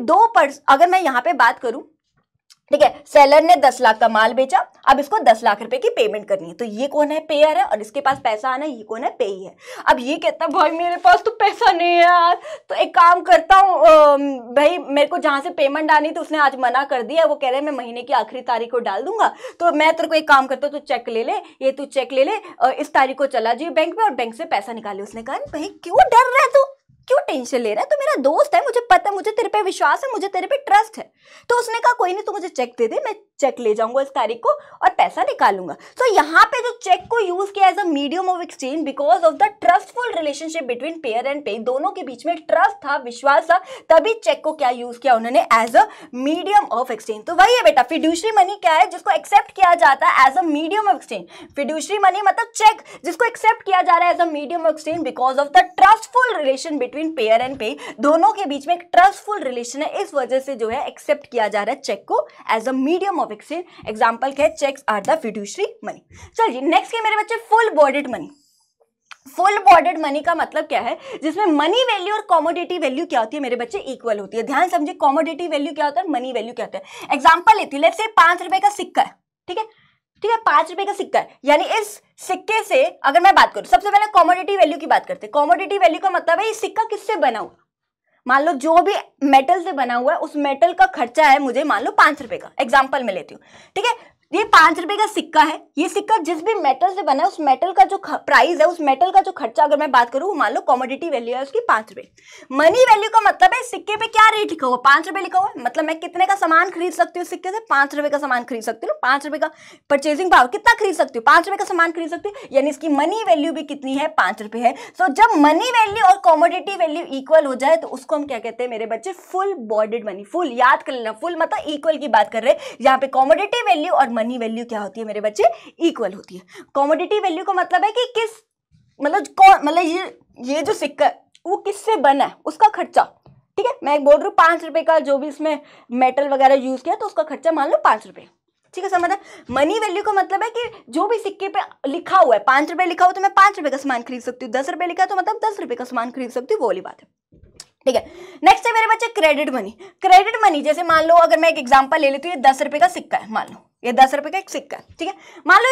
अगर मैं यहाँ पे बात करूं, ठीक है, सेलर ने 10 लाख का माल बेचा, अब इसको 10 लाख रुपए की पेमेंट करनी है, तो ये कौन है, पेयर है, और इसके पास पैसा आना है, ये कौन है, पेई है। अब ये कहता है भाई मेरे पास तो पैसा नहीं है यार, तो एक काम करता हूँ भाई, मेरे को जहां से पेमेंट आनी थी उसने आज मना कर दिया, वो कह रहे हैं मैं महीने की आखिरी तारीख को डाल दूंगा, तो मैं तेरे को एक काम करता हूँ, तू चेक ले ले, ये तू चेक ले ले, इस तारीख को चला जाइए बैंक में और बैंक से पैसा निकाले। उसने कहा भाई क्यों डर रहा है तू, क्यों टेंशन ले रहा है, तो मेरा दोस्त है, मुझे पता है, मुझे तेरे पे विश्वास है, मुझे तेरे पे ट्रस्ट है। तो उसने कहा कोई नहीं, तू मुझे चेक दे दे, मैं चेक ले जाऊंगा इस तारीख को और पैसा निकालूंगा। तो यहाँ पे जो चेक को यूज किया as a medium of exchange because of the trustful relationship between payer and पे, दोनों के बीच में ट्रस्ट था, विश्वास था, तभी चेक को क्या यूज किया उन्होंने, as a medium of exchange. तो वही है बेटा, फिड्यूशरी मनी क्या है, जिसको एक्सेप्ट किया जाता है as a medium of exchange. Fiduciary money मतलब चेक जिसको एक्सेप्ट किया जा रहा है as a medium of exchange because of the trustful relation between payer and पे, दोनों के बीच में एक ट्रस्टफुल रिलेशन है, इस वजह से जो है एक्सेप्ट किया जा रहा है चेक को as a medium of exchange. Example क्या है, cheques are the fiduciary money. चलिए नेक्स्ट के मेरे बच्चे, full bodied money. Full bodied money का मतलब क्या है, जिसमें मनी वैल्यू और कमोडिटी वैल्यू क्या होती है मेरे बच्चे, इक्वल होती है। ध्यान समझिए, कमोडिटी वैल्यू क्या होता है, मनी वैल्यू क्या होता है। एग्जांपल लेती हूं, लेट्स से 5 रुपए का सिक्का है, ठीक है, 5 रुपए का सिक्का है, यानी इस सिक्के से अगर मैं बात करूं, सबसे पहले कमोडिटी वैल्यू की बात करते हैं। कमोडिटी वैल्यू का मतलब है ये सिक्का किससे बना हुआ, मान लो जो भी मेटल से बना हुआ है उस मेटल का खर्चा है मुझे मान लो 5 रुपए का, एग्जांपल में लेती हूँ, ठीक है। ये 5 रुपए का सिक्का है, ये सिक्का जिस भी मेटल से बना है उस मेटल का जो प्राइस है, उस मेटल का जो खर्चा अगर मैं बात करूं, मान लो कमोडिटी वैल्यू है उसकी 5 रुपए। मनी वैल्यू का मतलब है सिक्के पे क्या रेट लिखा हुआ, 5 रुपए लिखा हुआ है, मतलब मैं कितने का सामान खरीद सकती हूँ सिक्के से, 5 रुपए का सामान खरीद सकती हूँ। 5 रुपए का परचेजिंग पावर, कितना खरीद सकती हूँ, 5 रुपए का सामान खरीद सकती हूँ, यानी इसकी मनी वैल्यू भी कितनी है, 5 रुपए है। सो जब मनी वैल्यू और कमोडिटी वैल्यू इक्वल हो जाए तो उसको हम क्या कहते हैं मेरे बच्चे, फुल बॉडीड मनी। फुल याद कर लेना, फुल मतलब इक्वल की बात कर रहे हैं, यहाँ पे कमोडिटी वैल्यू और मनी वैल्यू क्या होती है मेरे बच्चे, इक्वल होती है। कमोडिटी वैल्यू का मतलब है कि किस मतलब ये जो सिक्का है वो किससे बना है, उसका खर्चा, ठीक है। मैं बोल रही हूँ 5 रुपए का जो भी इसमें मेटल वगैरह यूज किया तो उसका खर्चा मान लो 5 रुपए, ठीक है, समझ। मनी वैल्यू का मतलब है कि जो भी सिक्के पे लिखा हुआ है, 5 रुपए लिखा हुआ तो मैं 5 रुपए का सामान खरीद सकती हूँ, 10 रुपए लिखा है तो मतलब 10 रुपए का सामान खरीद सकती हूँ, वो वाली बात है, ठीक है। नेक्स्ट है मेरे बच्चे क्रेडिट मनी। क्रेडिट मनी जैसे मान लो अगर मैं एक एग्जांपल ले लेती हूँ, ये 10 रुपए का सिक्का है, मान लो ये 10 रुपए का एक सिक्का है, ठीक है। मान लो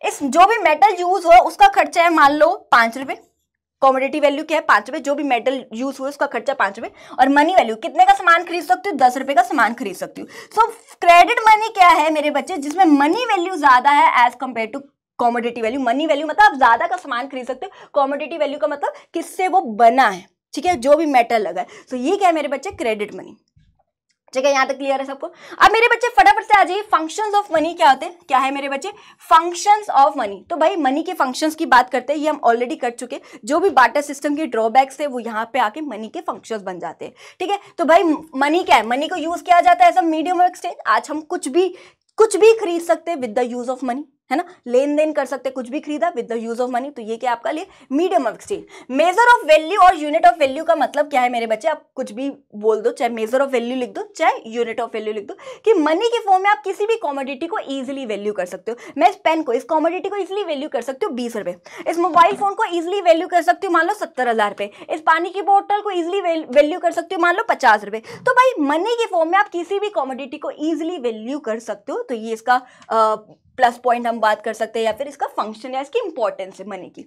इस जो भी मेटल यूज हुआ उसका खर्चा है मान लो 5 रुपए, कमोडिटी वैल्यू क्या है 5 रुपए, जो भी मेटल यूज हुआ उसका खर्चा 5 रुपए, और मनी वैल्यू कितने का सामान खरीद सकती हूँ, 10 रुपए का सामान खरीद सकती हूँ। सो क्रेडिट मनी क्या है मेरे बच्चे, जिसमें मनी वैल्यू ज्यादा है as compare to commodity value. Money value मतलब आप ज्यादा का सामान खरीद सकते हो, कमोडिटी वैल्यू का मतलब किससे वो बना है, ठीक है, जो भी मेटल लगा है। तो ये क्या है मेरे बच्चे, क्रेडिट मनी, ठीक है, यहां तक क्लियर है सबको। अब मेरे बच्चे फटाफट से आ जाइए, फंक्शंस ऑफ मनी क्या होते हैं, क्या है मेरे बच्चे, फंक्शंस ऑफ मनी। तो भाई मनी के फंक्शंस की बात करते हैं, ये हम ऑलरेडी कर चुके, जो भी बार्टर सिस्टम के ड्रॉबैक्स है वो यहाँ पे आके मनी के फंक्शंस बन जाते हैं, ठीक है। तो भाई मनी क्या है, मनी को यूज किया जाता है as a medium of exchange. आज हम कुछ भी खरीद सकते हैं with the use of money, है ना, लेन देन कर सकते, कुछ भी खरीदा with the use of money, तो ये क्या आपका लिए medium of exchange. Measure of value और यूनिट ऑफ वैल्यू का मतलब क्या है मेरे बच्चे, आप कुछ भी बोल दो, चाहे मेजर ऑफ वैल्यू लिख दो चाहे यूनिट ऑफ वैल्यू लिख दो, कि मनी के फॉर्म में आप किसी भी कमोडिटी को इजीली वैल्यू कर सकते हो। मैं इस पेन को, इस कमोडिटी को इजीली वैल्यू कर सकती हूँ 20 रुपए, इस मोबाइल फोन को इजीली वैल्यू कर सकती हूँ मान लो 70,000 रुपए, इस पानी की बोतल को इजीली वैल्यू कर सकती हूँ मान लो 50 रुपए। तो भाई मनी के फॉर्म में आप किसी भी कमोडिटी को इजीली वैल्यू कर सकते हो, तो ये इसका प्लस पॉइंट हम बात कर सकते हैं, या फिर इसका फंक्शन या इसकी इंपॉर्टेंस है मनी की।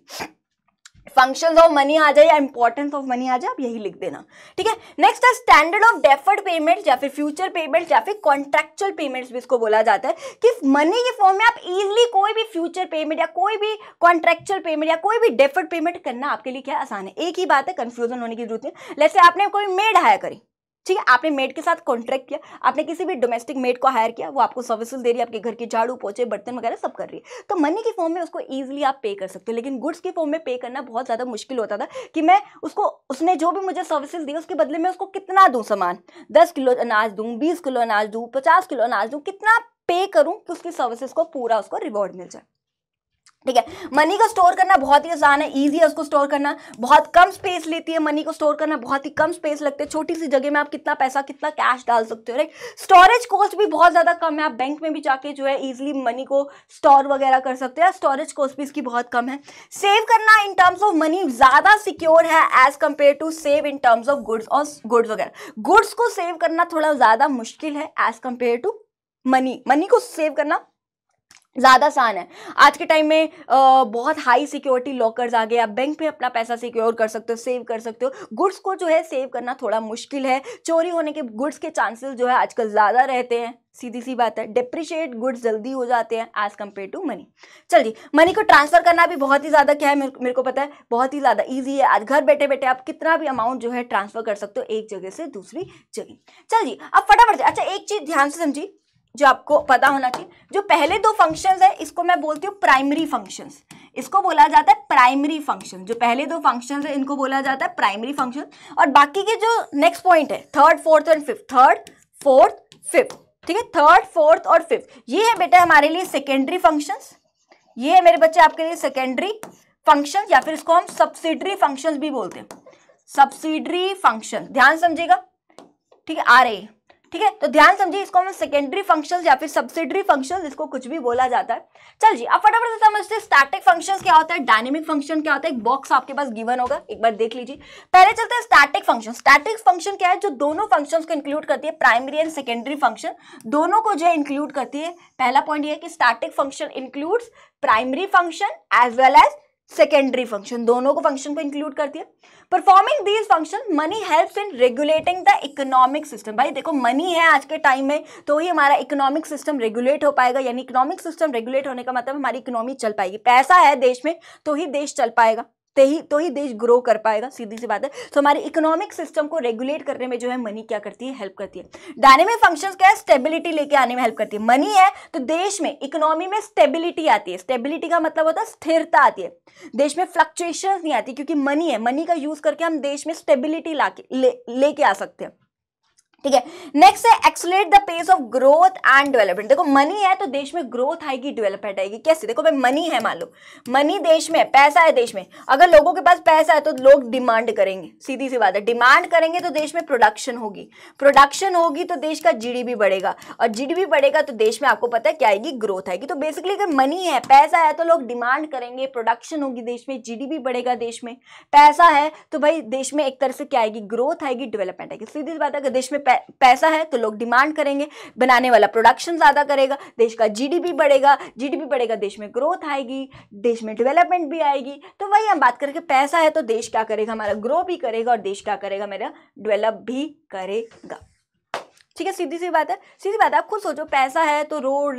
फंक्शंस ऑफ मनी आ जाए या इंपॉर्टेंस ऑफ मनी आ जाए, आप यही लिख देना, ठीक है। नेक्स्ट है स्टैंडर्ड ऑफ डेफर्ड पेमेंट्स या फिर फ्यूचर पेमेंट्स या फिर कॉन्ट्रैक्चुअल पेमेंट्स भी इसको बोला जाता है, कि मनी के फॉर्म में आप इजीली कोई भी फ्यूचर पेमेंट या कोई भी कॉन्ट्रैक्चुअल पेमेंट या कोई भी डेफर्ड पेमेंट करना आपके लिए क्या आसान है। एक ही बात है, कंफ्यूजन होने की जरूरत नहीं। जैसे आपने कोई मेड हायर करी, ठीक है, आपने मेड के साथ कॉन्ट्रैक्ट किया, आपने किसी भी डोमेस्टिक मेड को हायर किया, वो आपको सर्विसेज दे रही है, आपके घर की झाड़ू पोछे बर्तन वगैरह सब कर रही है, तो मनी की फॉर्म में उसको इजीली आप पे कर सकते हो। लेकिन गुड्स की फॉर्म में पे करना बहुत ज्यादा मुश्किल होता था, कि मैं उसको, उसने जो भी मुझे सर्विसेज दी उसके बदले में उसको कितना दूं सामान, 10 किलो अनाज दूं, 20 किलो अनाज दूं, 50 किलो अनाज दूं, कितना पे करूं कि उसकी सर्विसेज को पूरा उसको रिवॉर्ड मिल जाए, ठीक है। मनी को स्टोर करना बहुत ही आसान है, इजी है उसको स्टोर करना, बहुत कम स्पेस लेती है मनी को स्टोर करना, बहुत ही कम स्पेस लगते हैं, छोटी सी जगह में आप कितना पैसा कितना कैश डाल सकते हो, राइट। स्टोरेज कॉस्ट भी बहुत ज्यादा कम है, आप बैंक में भी जाके जो है इजीली मनी को स्टोर वगैरह कर सकते हैं, स्टोरेज कॉस्ट भी इसकी बहुत कम है। सेव करना इन टर्म्स ऑफ मनी ज्यादा सिक्योर है as compare to save in terms of goods और गुड्स वगैरह। गुड्स को सेव करना थोड़ा ज्यादा मुश्किल है as compare to money. Money को सेव करना ज्यादा आसान है। आज के टाइम में बहुत हाई सिक्योरिटी लॉकर्स आ गए, आप बैंक पे अपना पैसा सिक्योर कर सकते हो, सेव कर सकते हो। गुड्स को जो है सेव करना थोड़ा मुश्किल है, चोरी होने के गुड्स के चांसेस जो है आजकल ज्यादा रहते हैं, सीधी सी बात है। डिप्रिशिएट गुड्स जल्दी हो जाते हैं एज कंपेयर टू मनी। चलिए, मनी को ट्रांसफर करना भी बहुत ही ज्यादा क्या है, मेरे को पता है बहुत ही ज्यादा ईजी है। आज घर बैठे बैठे आप कितना भी अमाउंट जो है ट्रांसफर कर सकते हो एक जगह से दूसरी जगह। चलिए अब फटाफट से, अच्छा एक चीज ध्यान से समझिए जो आपको पता होना चाहिए, जो पहले दो फंक्शंस है इसको मैं बोलती हूँ प्राइमरी फंक्शंस, इसको बोला जाता है प्राइमरी फंक्शन। जो पहले दो फंक्शंस है इनको बोला जाता है प्राइमरी फंक्शन, और बाकी के जो नेक्स्ट पॉइंट है third fourth and fifth, third fourth fifth, ठीक है, थर्ड फोर्थ और फिफ्थ, ये है बेटा हमारे लिए सेकेंडरी फंक्शंस, ये है मेरे बच्चे आपके लिए सेकेंडरी फंक्शन, या फिर इसको हम सब्सिडरी फंक्शंस भी बोलते हैं, सब्सिडरी फंक्शन। ध्यान समझिएगा, ठीक है, आ रही है, ठीक है, तो ध्यान समझिए, इसको हम सेकेंडरी फंक्शंस या फिर सब्सिडरी फंक्शंस, इसको कुछ भी बोला जाता है। चल जी, अब फटाफट से समझते हैं स्टैटिक फंक्शंस क्या होता है, डायनेमिक फंक्शन क्या होता है। एक बॉक्स आपके पास गिवन होगा, एक बार देख लीजिए। पहले चलते हैं स्टैटिक फंक्शन। स्टैटिक फंक्शन क्या है, जो दोनों फंक्शंस को इंक्लूड करती है, प्राइमरी एंड सेकेंडरी फंक्शन दोनों को जो है इंक्लूड करती है। पहला पॉइंट ये है कि static function includes primary function as well as secondary function, दोनों को फंक्शन को इंक्लूड करती है। Performing these function money helps in regulating the economic system. भाई देखो मनी है आज के टाइम में तो ही हमारा इकोनॉमिक सिस्टम रेगुलेट हो पाएगा, यानी इकोनॉमिक सिस्टम रेगुलेट होने का मतलब हमारी इकोनॉमी चल पाएगी। पैसा है देश में तो ही देश चल पाएगा, तो ही देश ग्रो कर पाएगा, सीधी सी बात है। तो हमारी इकोनॉमिक सिस्टम को रेगुलेट करने में जो है मनी क्या करती है, हेल्प करती है। डायनेमिक फंक्शंस क्या है, स्टेबिलिटी लेके आने में हेल्प करती है। मनी है तो देश में इकोनॉमी में स्टेबिलिटी आती है। स्टेबिलिटी का मतलब होता है स्थिरता आती है, देश में फ्लक्चुएशंस नहीं आती, क्योंकि मनी है। मनी का यूज करके हम देश में स्टेबिलिटी लेके आ सकते हैं, ठीक है। नेक्स्ट है accelerate the pace of growth and development. देखो मनी है तो देश में ग्रोथ आएगी, डेवलपमेंट आएगी। कैसे, देखो भाई मनी है, मान लो मनी देश में, पैसा है देश में, अगर लोगों के पास पैसा है तो लोग डिमांड करेंगे, सीधी सी बात है। डिमांड करेंगे तो देश में प्रोडक्शन होगी, प्रोडक्शन होगी तो देश का जीडीपी बढ़ेगा, और जीडीपी बढ़ेगा तो देश में आपको पता है क्या आएगी, ग्रोथ आएगी। तो बेसिकली अगर मनी है, पैसा है तो लोग डिमांड करेंगे, प्रोडक्शन होगी देश में, जीडीपी बढ़ेगा देश में। पैसा है तो भाई देश में एक तरह से क्या आएगी, ग्रोथ आएगी, डेवलपमेंट आएगी। सीधी सी बात है, अगर देश में पैसा है तो लोग डिमांड करेंगे, बनाने वाला प्रोडक्शन ज्यादा करेगा, देश का जीडीपी बढ़ेगा, जीडीपी बढ़ेगा, देश में ग्रोथ आएगी, देश में डेवलपमेंट भी आएगी। तो वही हम बात करेंगे, पैसा है तो देश क्या करेगा, हमारा ग्रो भी करेगा, और देश क्या करेगा, मेरा डेवलप भी करेगा, ठीक है। सीधी सी बात है, सीधी बात है। आप खुद सोचो, पैसा है तो road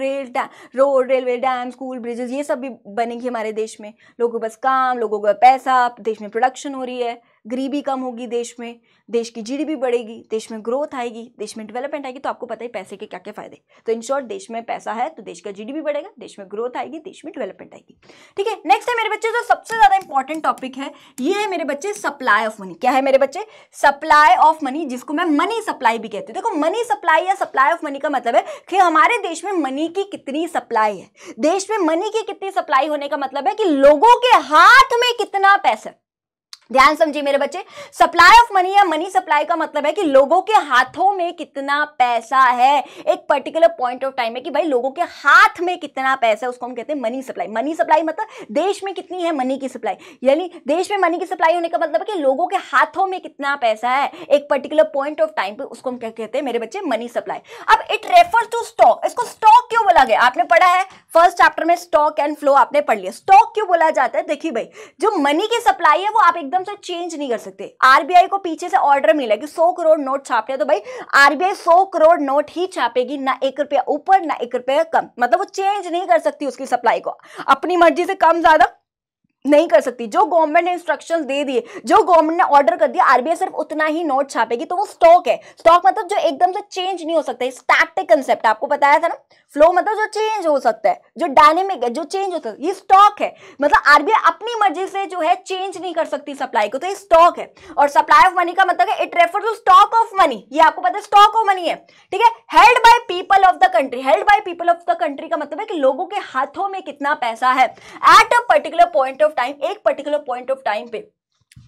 railway, dam, school, bridges, ये सब भी बनेंगे हमारे देश में। लोगों के पास काम, लोगों का पैसा, देश में प्रोडक्शन हो रही है, गरीबी कम होगी देश में, देश की जीडीपी बढ़ेगी, देश में ग्रोथ आएगी, देश में डेवलपमेंट आएगी। तो आपको पता है पैसे के क्या क्या फायदे। तो इन शॉर्ट, देश में पैसा है तो देश का जीडीपी बढ़ेगा, देश में ग्रोथ आएगी, देश में डेवलपमेंट आएगी, ठीक है। नेक्स्ट है मेरे बच्चे जो सबसे ज्यादा इंपॉर्टेंट टॉपिक है, ये है मेरे बच्चे सप्लाई ऑफ मनी। क्या है मेरे बच्चे, सप्लाई ऑफ मनी, जिसको मैं मनी सप्लाई भी कहती हूँ। देखो मनी सप्लाई या सप्लाई ऑफ मनी का मतलब है कि हमारे देश में मनी की कितनी सप्लाई है। देश में मनी की कितनी सप्लाई होने का मतलब है कि लोगों के हाथ में कितना पैसा। ध्यान समझिए मेरे बच्चे, सप्लाई ऑफ मनी या मनी सप्लाई का मतलब है कि लोगों के हाथों में कितना पैसा है एक पर्टिकुलर पॉइंट ऑफ टाइम में, कि भाई लोगों के हाथ में कितना पैसा है, उसको हम कहते हैं मनी सप्लाई। मनी सप्लाई मतलब देश में कितनी है मनी की सप्लाई, यानी देश में मनी की सप्लाई होने का मतलब है कि लोगों के हाथों में कितना पैसा है एक पर्टिकुलर पॉइंट ऑफ टाइम पे, उसको हम क्या कहते हैं मेरे बच्चे, मनी सप्लाई। अब इट रेफर्स टू स्टॉक। इसको स्टॉक क्यों बोला गया, आपने पढ़ा है फर्स्ट चैप्टर में, स्टॉक एंड फ्लो आपने पढ़ लिया। स्टॉक क्यों बोला जाता है, देखिए भाई जो मनी की सप्लाई है वो आप एकदम से चेंज नहीं कर सकते। आरबीआई को पीछे से ऑर्डर मिला कि 100 करोड़ नोट छापने, तो भाई आरबीआई 100 करोड़ नोट ही छापेगी, ना 1 रुपया ऊपर ना 1 रुपया कम। मतलब वो चेंज नहीं कर सकती उसकी सप्लाई को, अपनी मर्जी से कम ज्यादा नहीं कर सकती। जो गवर्नमेंट ने इंस्ट्रक्शंस दे दिए, जो गवर्नमेंट ने ऑर्डर कर दिया, आरबीआई सिर्फ उतना ही नोट छापेगी, तो वो स्टॉक है। स्टॉक मतलब जो एकदम से चेंज नहीं हो सकता, स्टैटिक कंसेप्ट आपको बताया था ना। फ्लो मतलब जो चेंज हो सकता है, जो डायनेमिक है, जो चेंज होता है, ये स्टॉक है। मतलब आरबीआई अपनी मर्जी से जो है चेंज नहीं कर सकती सप्लाई को, तो ये स्टॉक है। और सप्लाई ऑफ मनी का मतलब है it refer to stock of money, ये आपको पता है स्टॉक ऑफ मनी है, ठीक है। Held by people of the country, held by people of the country का मतलब है कि लोगों के हाथों में कितना पैसा है at a particular point of time, एक पर्टिकुलर पॉइंट ऑफ टाइम पे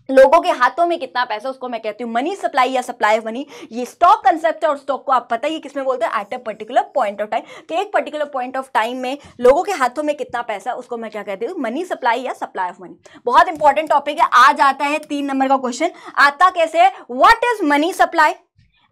लोगों के हाथों में कितना पैसा, उसको मैं कहती हूँ मनी सप्लाई या सप्लाई ऑफ मनी। ये स्टॉक कंसेप्ट है, और स्टॉक को आप पता ही किसमें बोलते हैं, at a particular point of time, कि एक पर्टिकुलर पॉइंट ऑफ टाइम में लोगों के हाथों में कितना पैसा, उसको मैं क्या कहती हूँ, मनी सप्लाई या सप्लाई ऑफ मनी। बहुत इंपॉर्टेंट टॉपिक है। आज आता है 3 नंबर का क्वेश्चन, आता कैसे है, what is money supply,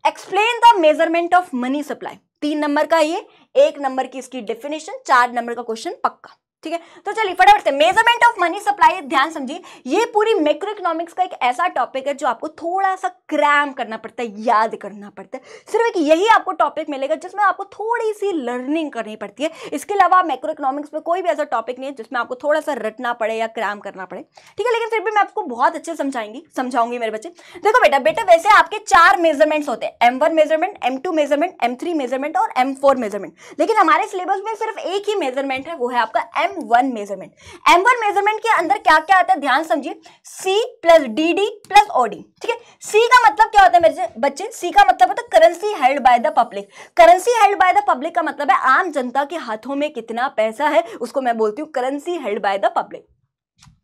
explain the measurement of money supply. 3 number का ये, 1 नंबर की इसकी डेफिनेशन, 4 नंबर का क्वेश्चन पक्का, ठीक है। तो चलिए फटाफट से मेजरमेंट ऑफ मनी सप्लाई, ध्यान समझिए, ये पूरी मैक्रो इकोनॉमिक्स का एक ऐसा टॉपिक है जो आपको थोड़ा सा क्रैम करना पड़ता है, याद करना पड़ता है। सिर्फ एक यही आपको टॉपिक मिलेगा जिसमें आपको थोड़ी सी लर्निंग करनी पड़ती है। इसके अलावा मैक्रो इकोनॉमिक्स में कोई भी ऐसा टॉपिक नहीं है जिसमें आपको थोड़ा सा रटना पड़े या क्रैम करना पड़े, ठीक है। लेकिन फिर भी मैं आपको बहुत अच्छे समझाऊंगी मेरे बच्चे। देखो बेटा वैसे आपके 4 मेजरमेंट्स होते हैं, M1 measurement, M2 measurement, M3 measurement और M4 मेजरमेंट। लेकिन हमारे सिलेबस में सिर्फ एक ही मेजरमेंट है, वो है आपका M1 मेजरमेंट। M1 मेजरमेंट के अंदर क्या क्या आता है, ध्यान समझिए, C plus DD plus OD, ठीक है। C का मतलब क्या होता है मेरे बच्चे, C का मतलब होता है currency held by the public. Currency held by the public का मतलब है आम जनता के हाथों में कितना पैसा है, उसको मैं बोलती हूँ currency held by the public.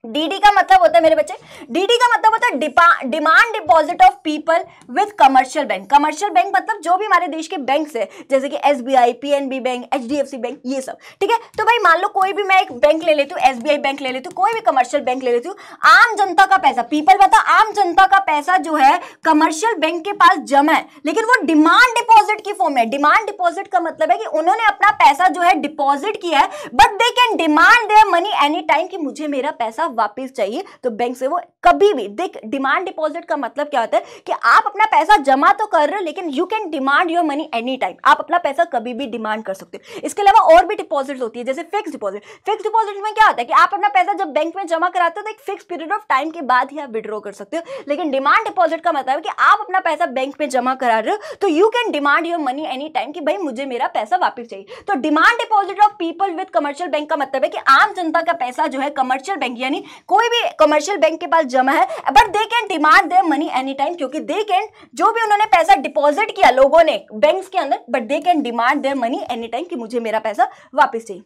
DD का मतलब होता है मेरे बच्चे, डीडी का मतलब होता है demand deposit of people with commercial bank. Commercial bank मतलब जो भी हमारे देश के बैंक है, जैसे कि SBI, PNB bank, HDFC bank, ये सब, ठीक है। तो भाई मान लो कोई भी मैं एक बैंक ले लेती हूँ, एसबीआई बैंक ले लेती हूँ, कोई भी कमर्शियल बैंक ले लेती हूँ, आम जनता का पैसा, पीपल मतलब आम जनता का पैसा जो है कमर्शियल बैंक के पास जमा है, लेकिन वो डिमांड डिपॉजिट की फॉर्म में। डिमांड डिपॉजिट का मतलब है कि उन्होंने अपना पैसा जो है डिपॉजिट किया है, but they can demand their money any time, कि मुझे मेरा पैसा वापस चाहिए तो बैंक से वो कभी भी, देख डिमांड डिपॉजिट का मतलब क्या होता है कि आप अपना पैसा जमा तो कर रहे हो लेकिन you can demand your money any time, आप अपना पैसा कभी भी डिमांड कर सकते हो। इसके अलावा और भी डिपॉजिट होती है जैसे फिक्स डिपॉजिट। फिक्स डिपॉजिट में क्या होता है कि आप अपना पैसा जब बैंक में जमा कराते हो तो एक फिक्स पीरियड ऑफ टाइम के बाद ही आप विड्रॉ कर सकते हो, लेकिन डिमांड डिपॉजिट का मतलब है कि आप अपना पैसा बैंक में जमा करा रहे हो तो you can demand your money any time कि भाई मुझे मेरा पैसा वापस चाहिए। तो demand deposit of people with commercial bank का मतलब है कि आम जनता का पैसा जो है कमर्शियल बैंक यानी कोई भी कमर्शियल बैंक के पास जमा है, but they can demand their money any time, क्योंकि दे कैन, जो भी उन्होंने पैसा डिपॉजिट किया लोगों ने बैंक्स के अंदर, but they can demand their money any time कि मुझे मेरा पैसा वापस चाहिए।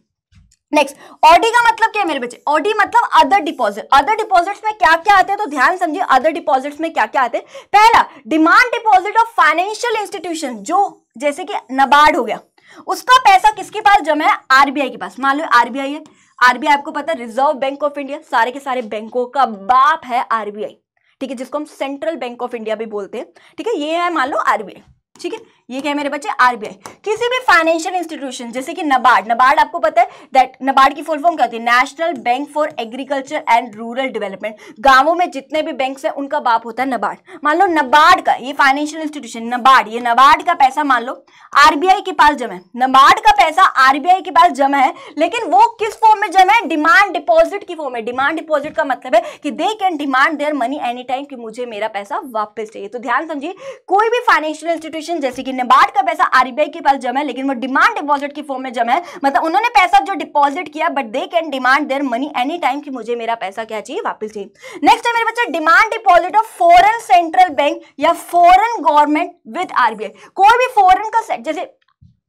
नेक्स्ट, ऑडी का मतलब क्या है मेरे बच्चे? ऑडी मतलब अदर डिपॉजिट। अदर डिपॉजिट्स में क्या क्या आते हैं तो ध्यान समझिए, अदर डिपॉजिट्स में क्या क्या आते हैं। पहला, demand deposit of financial institution, जो जैसे कि नबार्ड हो गया, उसका पैसा किसके पास जमा है? आरबीआई के पास। मान लो आरबीआई है, आरबीआई आपको पता है रिजर्व बैंक ऑफ इंडिया, सारे के सारे बैंकों का बाप है आरबीआई, ठीक है, जिसको हम सेंट्रल बैंक ऑफ इंडिया भी बोलते हैं, ठीक है, ये है मान लो आरबीआई, ठीक है, ये क्या है मेरे बच्चे? आरबीआई। किसी भी फाइनेंशियल इंस्टीट्यूशन जैसे कि नबार्ड, नबार्ड आपको पता है दैट नबार्ड की फुल फॉर्म क्या होती है? National bank for agriculture and rural development. गांवों में जितने भी बैंक्स हैं उनका बाप होता है नबार्ड। मान लो नबार्ड का ये फाइनेंशियल इंस्टीट्यूशन नबार्ड, ये नबार्ड का पैसा मान लो आरबीआई के पास जमा है, नबार्ड का पैसा आरबीआई के पास जमा है, लेकिन वो किस फॉर्म में जमा है? डिमांड डिपॉजिट की फॉर्म में। डिमांड डिपॉजिट का मतलब है कि दे can demand their money any time कि मुझे मेरा पैसा वापस चाहिए। तो ध्यान समझिए, कोई भी फाइनेंशियल इंस्टीट्यूशन जैसे कि नबार्ड का पैसा आरबीआई के पास जमा है लेकिन वो डिमांड डिपॉजिट की फॉर्म में जमा है, मतलब उन्होंने पैसा जो डिपॉजिट किया but they can demand their money any time कि मुझे मेरा पैसा क्या चाहिए? वापस चाहिए। नेक्स्ट है मेरे बच्चे demand deposit of foreign central bank या फॉरेन गवर्नमेंट विद आरबीआई। कोई भी फॉरेन का, जैसे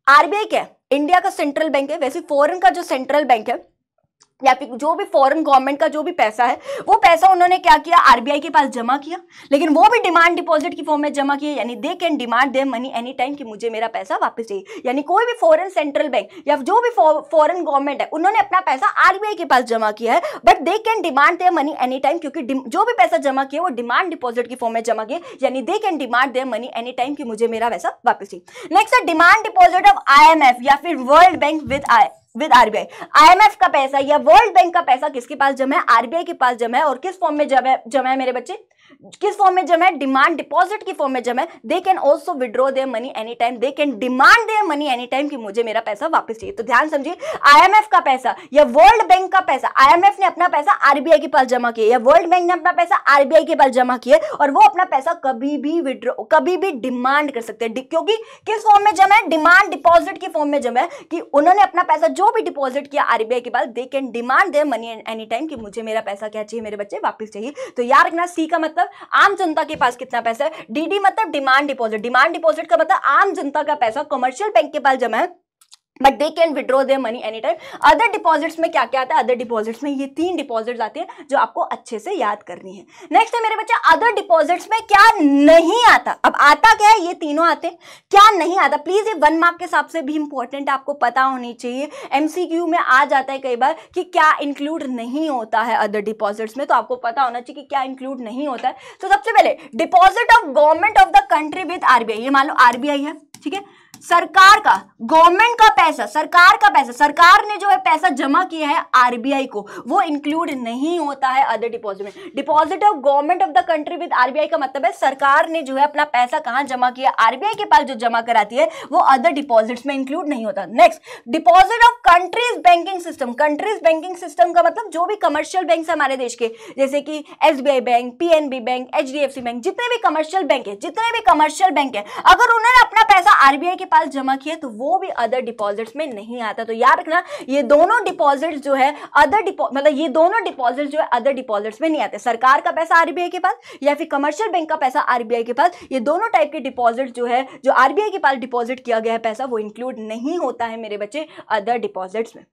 आरबीआई क्या है? इंडिया का सेंट्रल बैंक है, वैसे फॉरेन का जो सेंट्रल बैंक है या फिर जो भी फॉरेन गवर्नमेंट का जो भी पैसा है वो पैसा उन्होंने क्या किया? आरबीआई के पास जमा किया, लेकिन वो भी डिमांड डिपॉजिट की फॉर्म में जमा किया, यानी दे can demand their money any time कि मुझे मेरा पैसा वापस चाहिए। यानी कोई भी फॉरेन सेंट्रल बैंक या जो भी फॉरेन गवर्नमेंट है उन्होंने अपना पैसा आरबीआई के पास जमा किया है, but they can demand their money any time, क्योंकि जो भी पैसा जमा किया वो डिमांड डिपॉजिट की फॉर्म में जमा किया, यानी दे can demand their money any time कि मुझे मेरा पैसा वापस चाहिए। नेक्स्ट है डिमांड डिपॉजिट ऑफ आईएमएफ या फिर world bank with RBI. IMF का पैसा या वर्ल्ड बैंक का पैसा किसके पास जमा है? आरबीआई के पास जमा है। और किस फॉर्म में जमा है मेरे बच्चे? किस फॉर्म में जमा है? डिमांड डिपॉजिट की फॉर्म में जमा है। They can also withdraw there money any time, they can demand their money any time कि मुझे मेरा पैसा वापस चाहिए। तो ध्यान समझिए, आईएमएफ का पैसा या वर्ल्ड बैंक का पैसा, आईएमएफ ने अपना पैसा आरबीआई के पास जमा किया या वर्ल्ड बैंक ने अपना पैसा आरबीआई के पास जमा किया और वो अपना पैसा कभी भी विड्रॉ, कभी भी डिमांड कर सकते हैं, क्योंकि किस फॉर्म में जमा है? डिमांड डिपॉजिट की फॉर्म में जमा है कि उन्होंने अपना पैसा जो भी डिपॉजिट किया आरबीआई के पास, they can demand their money any time कि मुझे मेरा पैसा क्या चाहिए? मेरे बच्चे वापस चाहिए। तो याद रखना, सी का मतलब आम जनता के पास कितना पैसा है, डीडी मतलब डिमांड डिपॉजिट, डिमांड डिपॉजिट का मतलब आम जनता का पैसा कमर्शियल बैंक के पास जमा है but they can withdraw there money any time. Other deposits में क्या क्या आता है? अदर डिपॉजिट्स में ये 3 डिपॉजिट्स आते हैं जो आपको अच्छे से याद करनी है। नेक्स्ट है मेरे बच्चे अदर डिपॉजिट्स में क्या नहीं आता। अब आता क्या है? ये तीनों आते हैं, क्या नहीं आता प्लीज ये 1 मार्क के हिसाब से भी इंपॉर्टेंट आपको पता होनी चाहिए। एमसीक्यू में आ जाता है कई बार कि क्या इंक्लूड नहीं होता है अदर डिपॉजिट्स में, तो आपको पता होना चाहिए कि क्या इंक्लूड नहीं होता है। तो सबसे पहले deposit of government of the country with RBI. ये मान लो आरबीआई है, ठीक है, सरकार का, गवर्नमेंट का पैसा, सरकार का पैसा, सरकार ने जो है पैसा जमा किया है आरबीआई को, वो इंक्लूड नहीं होता है अदर डिपॉजिट में। Deposit of government of the country with RBI का मतलब है सरकार ने जो है अपना पैसा कहां जमा किया? आरबीआई के पास जो जमा कराती है वो अदर डिपॉजिट्स में इंक्लूड नहीं होता। Next, deposit of countries banking system. Countries banking system का मतलब जो भी कमर्शियल बैंक है हमारे देश के, जैसे कि SBI bank, PNB bank, HDFC bank, जितने भी कमर्शियल बैंक है, अगर उन्होंने अपना पैसा आरबीआई के पास जमा किया तो वो भी अदर डिपॉजिट्स में नहीं आता। तो याद रखना, ये दोनों डिपॉजिट्स जो है ये दोनों डिपॉजिट्स जो है अदर डिपॉजिट्स में नहीं आते। सरकार का पैसा आरबीआई के पास या फिर कमर्शियल बैंक का पैसा आरबीआई के पास, ये दोनों टाइप के डिपॉजिट जो है, जो आरबीआई के पास डिपॉजिट किया गया है पैसा, वो इंक्लूड नहीं होता है मेरे बच्चे अदर डिपॉजिट्स में।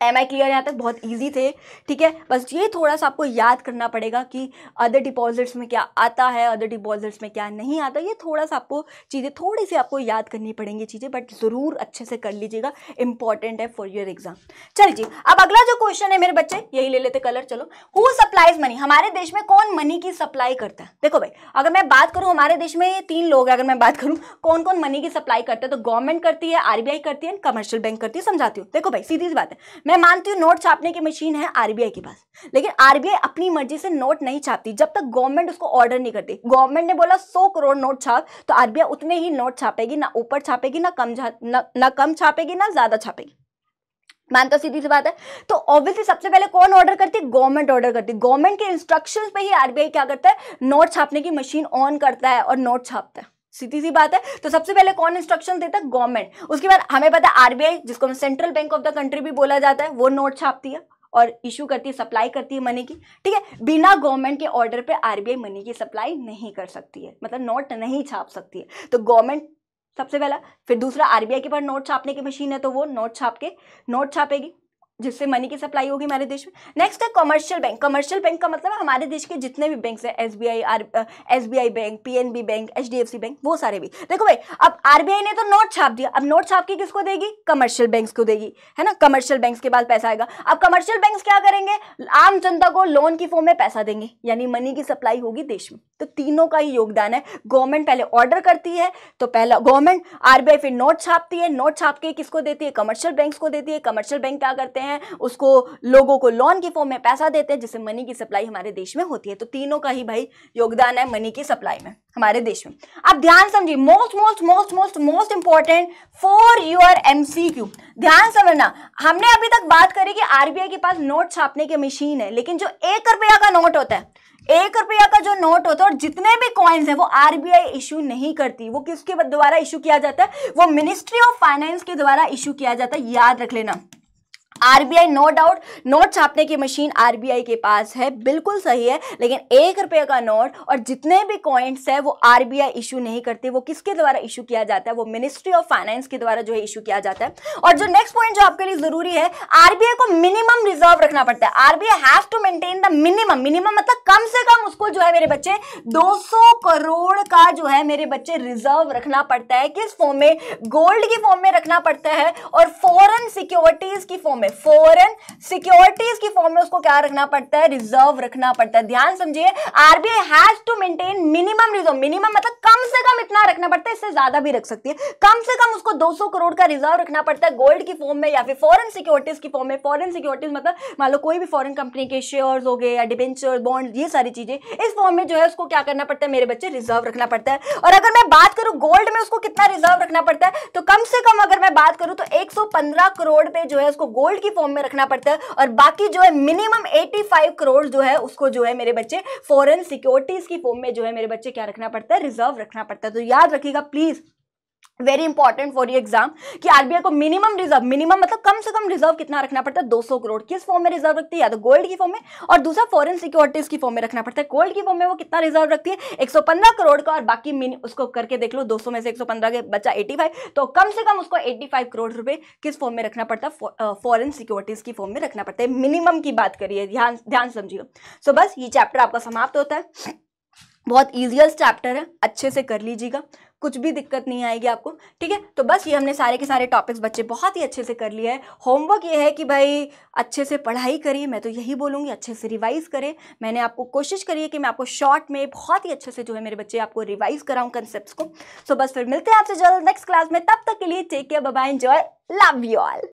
Am I clear? यहाँ तक बहुत इजी थे, ठीक है, बस ये थोड़ा सा आपको याद करना पड़ेगा कि अदर डिपॉजिट्स में क्या आता है, अदर डिपॉजिट्स में क्या नहीं आता। ये थोड़ा सा आपको चीज़ें थोड़ी सी आपको याद करनी पड़ेंगी चीज़ें, बट ज़रूर अच्छे से कर लीजिएगा, इंपॉर्टेंट है फॉर योर एग्जाम। चलिए अब अगला जो क्वेश्चन है मेरे बच्चे, यही ले लेते कलर। चलो, हु सप्लाइज मनी। हमारे देश में कौन मनी की सप्लाई करता है? देखो भाई, अगर मैं बात करूँ हमारे देश में ये 3 लोग हैं, अगर मैं बात करूँ कौन कौन मनी की सप्लाई करता है, तो गवर्नमेंट करती है, आरबीआई करती है, कमर्शियल बैंक करती है। समझाती हूँ। देखो भाई, सीधी सी बात है, मैं मानती हूँ नोट छापने की मशीन है आरबीआई के पास, लेकिन आरबीआई अपनी मर्जी से नोट नहीं छापती जब तक गवर्नमेंट उसको ऑर्डर नहीं करती। गवर्नमेंट ने बोला 100 करोड़ नोट छाप, तो आरबीआई उतने ही नोट छापेगी, ना ऊपर छापेगी, ना कम छापेगी, ना ज्यादा छापेगी। मानता, सीधी सी बात है। तो ऑब्वियसली सबसे पहले कौन ऑर्डर करती है? गवर्नमेंट ऑर्डर करती है। गवर्नमेंट के इंस्ट्रक्शंस पे ही आरबीआई क्या करता है? नोट छापने की मशीन ऑन करता है और नोट छापता है। सीधी सी बात है। तो सबसे पहले कौन इंस्ट्रक्शन देता है? गवर्नमेंट। उसके बाद हमें पता है आरबीआई, जिसको central bank of the country भी बोला जाता है, वो नोट छापती है और इशू करती है, सप्लाई करती है मनी की। ठीक है, बिना गवर्नमेंट के ऑर्डर पे आरबीआई मनी की सप्लाई नहीं कर सकती है, मतलब नोट नहीं छाप सकती है। तो गवर्नमेंट सबसे पहला, फिर दूसरा आरबीआई के पास नोट छापने की मशीन है, तो वो नोट छापेगी, जिससे मनी की सप्लाई होगी हमारे देश में। नेक्स्ट है कमर्शियल बैंक। कमर्शियल बैंक का मतलब है हमारे देश के जितने भी बैंक है, SBI bank, PNB bank, HDFC bank, वो सारे भी। देखो भाई, अब आरबीआई ने तो नोट छाप दिया, अब नोट छाप के किसको देगी? कमर्शियल बैंक्स को देगी, है ना। कमर्शियल बैंक्स के पास पैसा आएगा। अब कमर्शियल बैंक्स क्या करेंगे? आम जनता को लोन की फॉर्म में पैसा देंगे, यानी मनी की सप्लाई होगी देश में। तो तीनों का ही योगदान है। गवर्नमेंट पहले ऑर्डर करती है, तो पहला गवर्नमेंट, आरबीआई फिर नोट छापती है, नोट छाप के किसको देती है? कमर्शियल बैंक्स को देती है। कमर्शियल बैंक क्या करते हैं? उसको लोगों को लोन की फॉर्म में पैसा देते हैं, जिससे मनी की सप्लाई हमारे देश में होती है। तो तीनों का ही भाई योगदान है मनी की सप्लाई में हमारे देश में। अब ध्यान समझिए, most important for your MCQ, ध्यान समझना। हमने अभी तक बात करी कि आरबीआई के पास नोट छापने की मशीन है, लेकिन जो 1 रुपया का नोट होता है, 1 रुपया का जो नोट होता है और जितने भी कॉइन्स है, वो आरबीआई इशू नहीं करती। वो किसके द्वारा इशू किया जाता है? वो मिनिस्ट्री ऑफ फाइनेंस के द्वारा इशू किया जाता है। याद रख लेना, आरबीआई नो डाउट नोट छापने की मशीन आरबीआई के पास है, बिल्कुल सही है, लेकिन 1 रुपये का नोट और जितने भी कॉइन्स है वो आरबीआई इशू नहीं करती। वो किसके द्वारा इशू किया जाता है? वो मिनिस्ट्री ऑफ फाइनेंस के द्वारा जो है इशू किया जाता है। और जो नेक्स्ट पॉइंट जो आपके लिए जरूरी है, आरबीआई को मिनिमम रिजर्व रखना पड़ता है। RBI has to maintain the minimum मतलब कम से कम उसको जो है मेरे बच्चे 200 करोड़ का जो है मेरे बच्चे रिजर्व रखना पड़ता है। किस फॉर्म में? गोल्ड की फॉर्म में रखना पड़ता है और फॉरेन सिक्योरिटीज की फॉर्म में, फॉरेन सिक्योरिटीज की फॉर्म में उसको क्या रखना पड़ता है? रिजर्व रखना पड़ता है। ध्यान समझिए, RBI has to maintain minimum reserve. Minimum मतलब कम से कम इतना रखना पड़ता है, इससे ज्यादा भी रख सकती है। कम से कम उसको 200 करोड़ का रिजर्व रखना पड़ता है, गोल्ड की फॉर्म में या फिर फॉरेन सिक्योरिटीज की फॉर्म में। फॉरेन सिक्योरिटीज मतलब मान लो कोई भी फॉरेन कंपनी के शेयर्स हो गए या डिबेंचर, बॉन्ड, ये सारी चीजें, इस फॉर्म में जो है उसको क्या करना पड़ता है मेरे बच्चे? रिजर्व रखना पड़ता है। और अगर मैं बात करूं गोल्ड में उसको कितना रिजर्व रखना पड़ता है, तो कम से कम अगर मैं बात करूं तो 115 करोड़ पे जो है उसको गोल्ड की फॉर्म में रखना पड़ता है, और बाकी जो है मिनिमम 85 करोड़ जो है उसको जो है मेरे बच्चे फॉरेन सिक्योरिटीज की फॉर्म में जो है मेरे बच्चे क्या रखना पड़ता है? रिजर्व रखना पड़ता है। तो याद रखिएगा please, very important for your exam, कि आरबीआई को मिनिमम रिजर्व, मिनिमम मतलब कम से कम रिजर्व कितना रखना पड़ता है? 200 करोड़। किस फॉर्म में रिजर्व रखती है? या तो गोल्ड की फॉर्म में, और दूसरा फॉरेन सिक्योरिटीज की फॉर्म में रखना पड़ता है। गोल्ड की फॉर्म में वो कितना रिजर्व रखती है? 115 करोड़ का, और बाकी उसको करके देख लो, 200 में से 115 के बचा 85, तो कम से कम उसको 85 करोड़ रुपए किस फॉर्म में रखना पड़ता है? फॉरेन सिक्योरिटीज की फॉर्म में रखना पड़ता है। मिनिमम की बात करिए, ध्यान समझिए। सो बस ये चैप्टर आपका समाप्त होता है। बहुत ईजिएस्ट चैप्टर है, अच्छे से कर लीजिएगा, कुछ भी दिक्कत नहीं आएगी आपको। ठीक है, तो बस ये हमने सारे के सारे टॉपिक्स बच्चे बहुत ही अच्छे से कर लिए हैं। होमवर्क ये है कि भाई अच्छे से पढ़ाई करिए, मैं तो यही बोलूँगी, अच्छे से रिवाइज करें। मैंने आपको कोशिश करी है कि मैं आपको शॉर्ट में बहुत ही अच्छे से जो है मेरे बच्चे आपको रिवाइज कराऊँ कंसेप्ट्स को। सो बस फिर मिलते हैं आपसे जल्द नेक्स्ट क्लास में, तब तक के लिए take care, bye bye, enjoy, love you all.